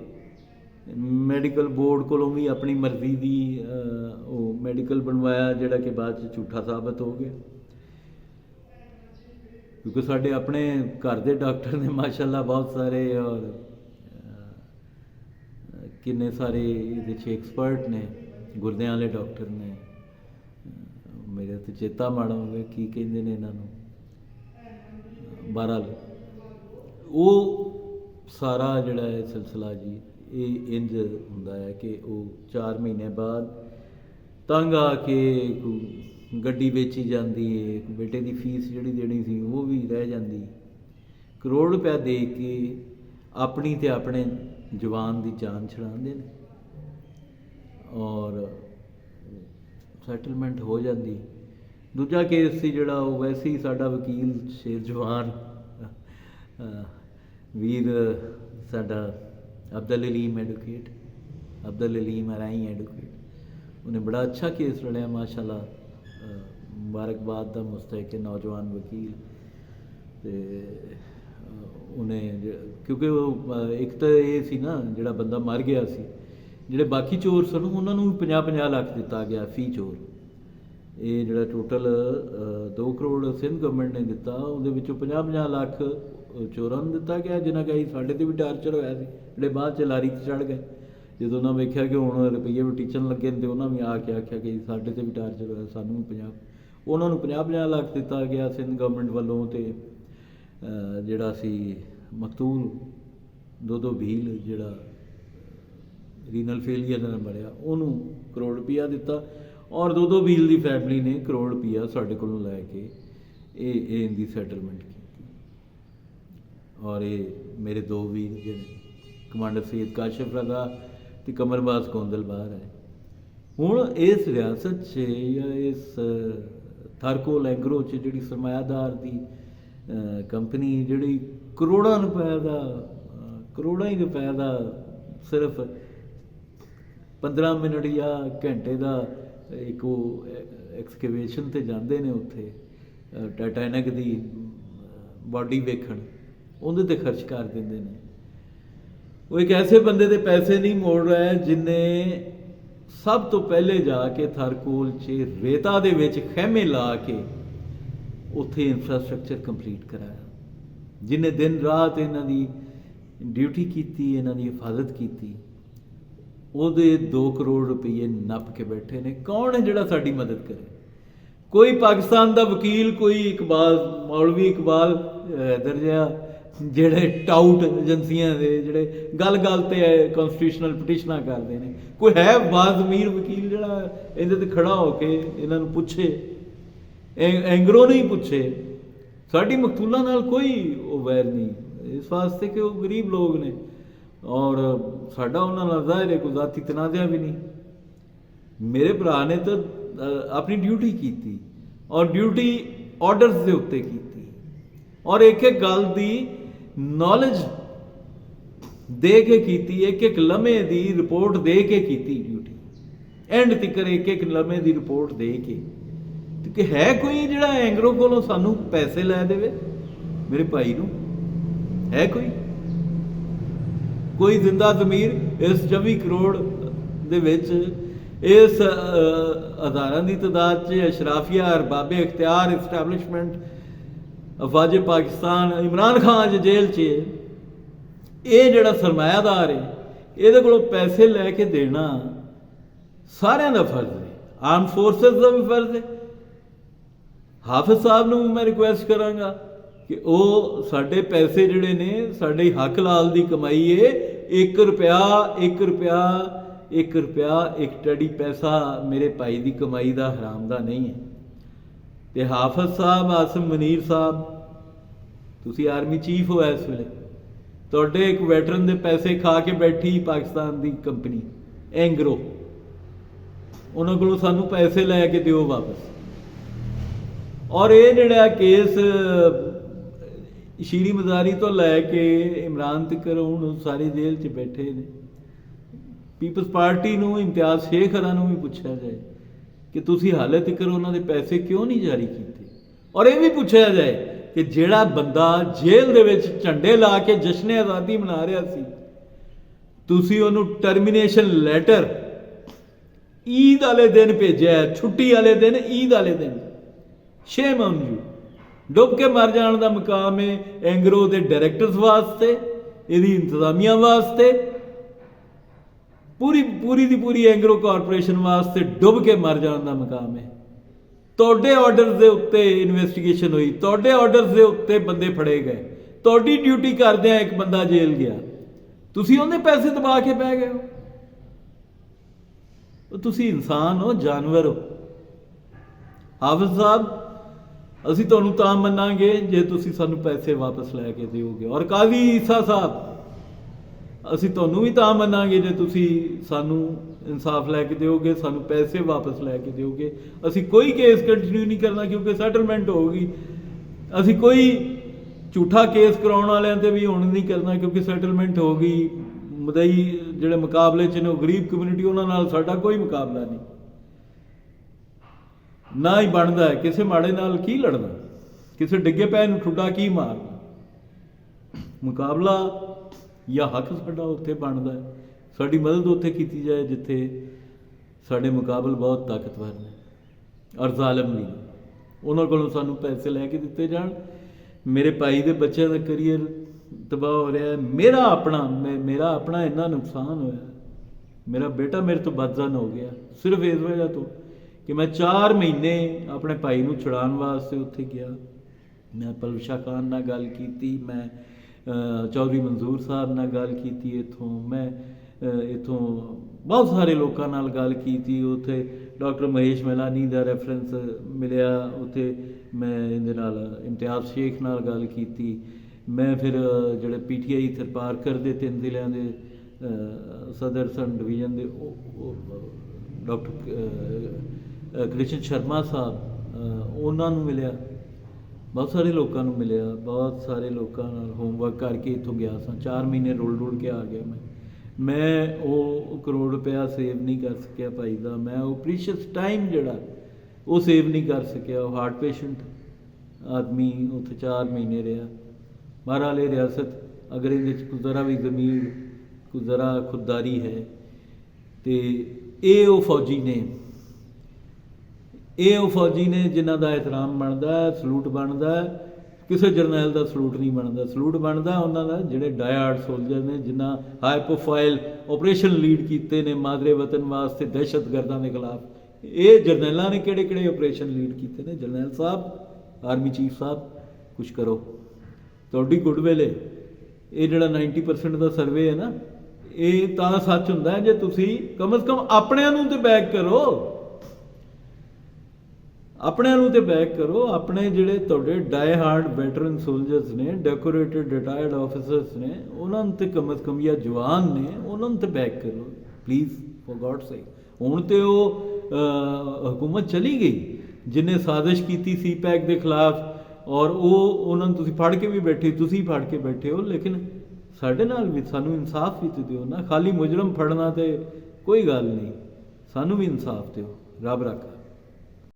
ਮੈਡੀਕਲ ਬੋਰਡ ਕੋਲੋਂ ਵੀ ਆਪਣੀ ਮਰਜ਼ੀ ਦੀ ਉਹ ਮੈਡੀਕਲ ਬਣਵਾਇਆ, ਜਿਹੜਾ ਕਿ ਬਾਅਦ 'ਚ ਝੂਠਾ ਸਾਬਤ ਹੋ ਗਿਆ, ਕਿਉਂਕਿ ਸਾਡੇ ਆਪਣੇ ਘਰ ਦੇ ਡਾਕਟਰ ਨੇ ਮਾਸ਼ਾਅੱਲਾ ਬਹੁਤ ਸਾਰੇ, ਔਰ ਕਿੰਨੇ ਸਾਰੇ ਇਹਦੇ 'ਚ ਐਕਸਪਰਟ ਨੇ, ਗੁਰਦਿਆਂ ਵਾਲੇ ਡਾਕਟਰ ਨੇ। ਮੇਰੇ ਤਾਂ ਚੇਤਾ ਮਾੜਾ ਹੋ ਗਿਆ ਕੀ ਕਹਿੰਦੇ ਨੇ ਇਹਨਾਂ ਨੂੰ, ਬਹਰਹਾਲ ਉਹ ਸਾਰਾ ਜਿਹੜਾ ਹੈ ਸਿਲਸਿਲਾ ਜੀ ਇਹ ਇੰਝ ਹੁੰਦਾ ਹੈ ਕਿ ਉਹ 4 ਮਹੀਨੇ ਬਾਅਦ ਤੰਗ ਆ ਕੇ ਗੱਡੀ ਵੇਚੀ ਜਾਂਦੀ ਹੈ, ਬੇਟੇ ਦੀ ਫੀਸ ਜਿਹੜੀ ਦੇਣੀ ਸੀ ਉਹ ਵੀ ਰਹਿ ਜਾਂਦੀ, ਕਰੋੜ ਰੁਪਇਆ ਦੇ ਕੇ ਆਪਣੀ ਤੇ ਆਪਣੇ ਜਵਾਨ ਦੀ ਜਾਨ ਛੁਡਾਉਂਦੇ ਨੇ, ਔਰ ਸੈਟਲਮੈਂਟ ਹੋ ਜਾਂਦੀ। ਦੂਜਾ ਕੇਸ ਸੀ ਜਿਹੜਾ ਉਹ ਵੈਸੇ ਹੀ ਸਾਡਾ ਵਕੀਲ ਸ਼ੇਰ ਜਵਾਨ ਵੀਰ ਸਾਡਾ ਅਬਦੁਲ ਅਲੀਮ ਐਡਵੋਕੇਟ, ਅਬਦੁਲ ਅਲੀਮ ਅਰਾਈ ਐਡਵੋਕੇਟ, ਉਹਨੇ ਬੜਾ ਅੱਛਾ ਕੇਸ ਲੜਿਆ ਮਾਸ਼ਾਅੱਲਾ, ਮੁਬਾਰਕਬਾਦ ਦਾ ਮੁਸਤਹਿਕ ਨੌਜਵਾਨ ਵਕੀਲ। ਅਤੇ ਉਹਨੇ ਕਿਉਂਕਿ ਉਹ ਇੱਕ ਤਾਂ ਇਹ ਸੀ ਨਾ ਜਿਹੜਾ ਬੰਦਾ ਮਰ ਗਿਆ ਸੀ, ਜਿਹੜੇ ਬਾਕੀ ਚੋਰ ਸਨ ਉਹਨਾਂ ਨੂੰ 50-50 ਲੱਖ ਦਿੱਤਾ ਗਿਆ ਫੀ ਚੋਰ। ਇਹ ਜਿਹੜਾ ਟੋਟਲ 2 ਕਰੋੜ ਸਿੰਧ ਗਵਰਨਮੈਂਟ ਨੇ ਦਿੱਤਾ, ਉਹਦੇ ਵਿੱਚੋਂ 50-50 ਲੱਖ ਚੋਰਾਂ ਨੂੰ ਦਿੱਤਾ ਗਿਆ, ਜਿਨ੍ਹਾਂ ਕਹੀ ਸਾਡੇ 'ਤੇ ਵੀ ਟਾਰਚਰ ਹੋਇਆ ਸੀ, ਜਿਹੜੇ ਬਾਅਦ 'ਚ ਲਾਰੀ 'ਤੇ ਚੜ੍ਹ ਗਏ। ਜਦੋਂ ਉਹਨਾਂ ਵੇਖਿਆ ਕਿ ਹੁਣ ਰੁਪਈਏ ਵੀ ਟੀਚਣ ਲੱਗੇ ਨੇ, ਅਤੇ ਉਹਨਾਂ ਵੀ ਆ ਕੇ ਆਖਿਆ ਕਿ ਸਾਡੇ 'ਤੇ ਵੀ ਟਾਰਚਰ ਹੋਇਆ, ਸਾਨੂੰ ਵੀ 50, ਉਹਨਾਂ ਨੂੰ 50-50 ਲੱਖ ਦਿੱਤਾ ਗਿਆ ਸਿੰਧ ਗਵਰਨਮੈਂਟ ਵੱਲੋਂ। ਅਤੇ ਜਿਹੜਾ ਸੀ ਮਕਤੂਲ ਦੋ ਭੀਲ ਜਿਹੜਾ ਰੀਨਲ ਫੇਲੀਅਰ ਨਾਲ ਮਰਿਆ, ਉਹਨੂੰ ਕਰੋੜ ਰੁਪਈਆ ਦਿੱਤਾ, ਔਰ ਦੋ ਭੀਲ ਦੀ ਫੈਮਿਲੀ ਨੇ ਕਰੋੜ ਰੁਪਈਆ ਸਾਡੇ ਕੋਲੋਂ ਲੈ ਕੇ ਇਹ ਇਹਦੀ ਸੈਟਲਮੈਂਟ ਕੀਤੀ। ਔਰ ਇਹ ਮੇਰੇ 2 ਵੀਰ ਜਿਹੜੇ ਕਮਾਂਡਰ ਸਈਦ ਕਾਸ਼ਫ ਰਜ਼ਾ ਅਤੇ ਕਮਰਬਾਜ਼ ਗੋਂਦਲ ਬਾਹਰ ਹੈ। ਹੁਣ ਇਸ ਰਿਆਸਤ 'ਚ ਜਾਂ ਇਸ ਥਾਰਕੋਲ ਐਗਰੋ 'ਚ ਜਿਹੜੀ ਸਰਮਾਇਆਦਾਰ ਦੀ ਕੰਪਨੀ ਜਿਹੜੀ ਕਰੋੜਾਂ ਹੀ ਰੁਪਏ ਦਾ ਸਿਰਫ 15 ਮਿੰਟ ਜਾਂ ਘੰਟੇ ਦਾ ਇੱਕ ਉਹ ਐਕਸਕੇਵੇਸ਼ਨ 'ਤੇ ਜਾਂਦੇ ਨੇ ਉੱਥੇ ਟਾਈਟੈਨਿਕ ਦੀ ਬਾਡੀ ਵੇਖਣ, ਉਹਦੇ 'ਤੇ ਖਰਚ ਕਰ ਦਿੰਦੇ ਨੇ। ਉਹ ਇੱਕ ਐਸੇ ਬੰਦੇ ਦੇ ਪੈਸੇ ਨਹੀਂ ਮੋੜ ਰਿਹਾ ਜਿਹਨੇ ਸਭ ਤੋਂ ਪਹਿਲੇ ਜਾ ਕੇ ਥਾਰਕੋਲ 'ਚ ਰੇਤਾ ਦੇ ਵਿੱਚ ਖਹਿਮੇ ਲਾ ਕੇ ਉੱਥੇ ਇਨਫਰਾਸਟਰਕਚਰ ਕੰਪਲੀਟ ਕਰਾਇਆ, ਜਿਹਨੇ ਦਿਨ ਰਾਤ ਇਹਨਾਂ ਦੀ ਡਿਊਟੀ ਕੀਤੀ, ਇਹਨਾਂ ਦੀ ਹਿਫਾਜ਼ਤ ਕੀਤੀ। ਉਹਦੇ 2 ਕਰੋੜ ਰੁਪਈਏ ਨੱਪ ਕੇ ਬੈਠੇ ਨੇ। ਕੌਣ ਹੈ ਜਿਹੜਾ ਸਾਡੀ ਮਦਦ ਕਰੇ? ਕੋਈ ਪਾਕਿਸਤਾਨ ਦਾ ਵਕੀਲ, ਕੋਈ ਇਕਬਾਲ ਮੌਲਵੀ ਇਕਬਾਲ ਹੈਦਰ ਜਿਹਾ, ਜਿਹੜੇ ਟਾਊਟ ਏਜੰਸੀਆਂ ਦੇ ਜਿਹੜੇ ਗੱਲ 'ਤੇ ਕਨਸਟੀਟਿਊਸ਼ਨਲ ਪਟੀਸ਼ਨਾਂ ਕਰਦੇ ਨੇ, ਕੋਈ ਹੈ ਬਾਜ਼ਮੀਰ ਵਕੀਲ ਜਿਹੜਾ ਇਹਦੇ 'ਤੇ ਖੜਾ ਹੋ ਕੇ ਇਹਨਾਂ ਨੂੰ ਪੁੱਛੇ, ਐਂਗਰੋ ਨਹੀਂ ਪੁੱਛੇ। ਸਾਡੀ ਮਕਤੂਲਾਂ ਨਾਲ ਕੋਈ ਉਹ ਵੈਰ ਨਹੀਂ, ਇਸ ਵਾਸਤੇ ਕਿ ਉਹ ਗਰੀਬ ਲੋਕ ਨੇ, ਔਰ ਸਾਡਾ ਉਹਨਾਂ ਨਾਲ ਜ਼ਾਹਿਰ ਹੈ ਕੋਈ ਜ਼ਾਤੀ ਤਨਾਜ਼ਾ ਵੀ ਨਹੀਂ। ਮੇਰੇ ਭਰਾ ਨੇ ਤਾਂ ਆਪਣੀ ਡਿਊਟੀ ਕੀਤੀ, ਔਰ ਡਿਊਟੀ ਆਰਡਰਸ ਦੇ ਉੱਤੇ ਕੀਤੀ, ਔਰ ਇੱਕ ਗੱਲ ਦੀ ਨੌਲੇਜ ਦੇ ਕੇ ਕੀਤੀ, ਇੱਕ ਲਮੇ ਦੀ ਰਿਪੋਰਟ ਦੇ ਕੇ ਕੀਤੀ ਡਿਊਟੀ, ਐਂਡ ਤੱਕ ਇੱਕ ਲਮੇ ਦੀ ਰਿਪੋਰਟ ਦੇ ਕੇ। ਕਿ ਹੈ ਕੋਈ ਜਿਹੜਾ ਐਂਗਰੋ ਕੋਲੋਂ ਸਾਨੂੰ ਪੈਸੇ ਲੈ ਦੇਵੇ? ਮੇਰੇ ਭਾਈ ਨੂੰ ਹੈ ਕੋਈ ਜ਼ਿੰਦਾ ਜ਼ਮੀਰ ਇਸ 24 ਕਰੋੜ ਦੇ ਵਿੱਚ इस हज़ारां की तादाद च अशराफिया अरबाबे इख्तियार इस्टैबलिशमेंट अफवाज पाकिस्तान इमरान खान च जेल च ये जिहड़ा सरमायादार है ये कोलों पैसे लैके देना सारिਆਂ ਦਾ फर्ज है। आर्म फोर्सेस का भी फर्ज है। हाफिज साहब ਨੂੰ मैं रिक्वेस्ट करांगा कि वो साढ़े पैसे जिहड़े ने साढ़े हक लाल की कमाई है, 1 रुपया 1 रुपया 1 रुपया एक टड़ी पैसा मेरे भाई की कमाई का हराम का नहीं है। तो हाफिज साहब आसिम मुनीर साहब तुसी आर्मी चीफ हो इस वेले, तुहाडे एक वैटरन के पैसे खा के बैठी पाकिस्तान की कंपनी एंग्रो, उन्होंने को सानू पैसे लैके दिओ वापस। और ये जिहड़ा केस शीरी मज़ारी तो लैके इमरान तक हुण सारे जेल च बैठे ने। पीपल्स पार्टी नूं इम्तियाज़ शेख हरां नूं भी पुछया जाए कि तुसी हाले तक उन्होंने पैसे क्यों नहीं जारी किए, और ये भी पूछा जाए कि जिहड़ा बंदा जेल दे विच झंडे ला के जश्न आज़ादी मना रहा सी, तुसी उहनूं टर्मीनेशन लैटर ईद वाले दिन भेजा, छुट्टी वाले दिन, ईद वाले दिन। Shame on you. डुब के मर जाने का मुकाम है एंग्रो के डायरैक्टर्स वास्ते, यदी इंतजामिया वास्ते, पूरी पूरी दी पूरी एंग्रो कॉरपोरेशन वास्ते डुब के मर जाने का मुकाम है। तुहाडे ऑर्डर के उत्ते इन्वेस्टिगेशन हुई, तुहाडे ऑर्डर के उत्ते बंदे फड़े गए, तुहाडी ड्यूटी करदियां एक बंदा जेल गया, तुसी उहदे पैसे दबा के बह गए हो। तुसी इंसान हो, जानवर हो। हाफिज साहब असी तुहानूं तां मन्नांगे जे तुसी सानूं पैसे वापस लैके दिओगे, और काजी ईसा साहब असी तुहानूं भी तां मन्नांगे जे तुसी सानूं इंसाफ लैके दिओगे, सानूं पैसे वापस लैके दिओगे। असी कोई केस कंटिन्यू नहीं करना क्योंकि सैटलमेंट होगी। असी कोई झूठा केस कराउण वालियां ते भी हुण नहीं करना क्योंकि सैटलमेंट होगी। मदई जिहड़े मुकाबले च ने गरीब कम्यूनिटी उन्हां नाल साडा कोई मुकाबला नहीं, ना ही बनता है। किसी माड़े नाल की लड़ना, किसी डिगे पै नूं ठुड्डा की मारना। मुकाबला या हक साडा उत्थे बनता है, साडी मदद उत्थे कीती जाए जिथे साडे मुकाबल बहुत ताकतवर ने और जालिम नहीं। उन्हां कोलों सानूं पैसे लैके दिते जाण। मेरे भाई के बच्चों का करियर तबाह हो रहा है, मेरा अपना इन्ना नुकसान होया, मेरा बेटा मेरे तो बदजन हो गया सिर्फ इस वजह तो कि मैं 4 महीने अपने भाई नूं छुड़ाउण वास्ते उत्थे गया। मैं पलवशा खान नाल गल कीती, मैं चौधरी मंजूर साहब नाल गल कीती, इत्थों मैं इत्थों बहुत सारे लोगों नाल गल कीती। उत्थे डॉक्टर महेश मैलानी का रैफरेंस मिलिया, उत्थे मैं इहदे नाल इम्तियाज़ शेख नाल गल कीती। मैं फिर जिहड़े PTI थरपारकर दे 3 जिलिਆਂ ਦੇ सदर सन डिवीजन के डॉक्टर कृष्ण शर्मा साहब उन्होंने मिलिया, बहुत सारे लोगों को मिलिया, बहुत सारे लोगों होमवर्क करके इतों गया सा। 4 महीने रुल के आ गया मैं वो ₹1 करोड़ सेव नहीं कर सकिया भाई का। मैं वो प्रीशियस टाइम जड़ा वो सेव नहीं कर सकिया। वो हार्ट पेशेंट आदमी उत्थे 4 महीने रहा। बहरहाल रियासत अगर इहदे च कुछ ज़रा भी ज़मीर कुछ ज़रा खुददारी है तो ये वो फौजी ने जिन्हों का एहतराम बनता है, सलूट बनता है। किसी जरनैल का सलूट नहीं बनता, सलूट बनता उन्होंने जोड़े डायहार्ड सोल्जर ने जिन्हें हाई प्रोफाइल ऑपरेशन लीड किए ने मादरे वतन वास्ते दहशतगर्दों के खिलाफ। ये जरनैलों ने किहड़े ऑपरेशन लीड किए हैं। जरनैल साहब, आर्मी चीफ साहब, कुछ करो। तुहाडी गुडविल है ये जिहड़ा 90% का सर्वे है ना, ये तां सच हुंदा है जे तुसी कम से कम अपने नूं ते बैक करो, अपने नूं ते बैक करो। अपने जिहड़े तुहाडे डाई हार्ड वैटरन सोल्जर्स ने, डेकोरेटेड रिटायर्ड ऑफिसर्स ने, उन्हां ते कम से कम या जवान ने, उन्हां ते बैक करो प्लीज़, फॉर गॉड सेक। हुण ते वो हुकूमत चली गई जिन्हें साजिश की CPAC के खिलाफ, और वो उन्होंने तुसी फड़ के भी बैठे, तुसी फड़ के बैठे हो, लेकिन साढ़े नाल भी सानू इंसाफ भी तो दिओ ना। खाली मुजरम फड़ना तो कोई गल नहीं, सानू भी इंसाफ दिओ। रब रख।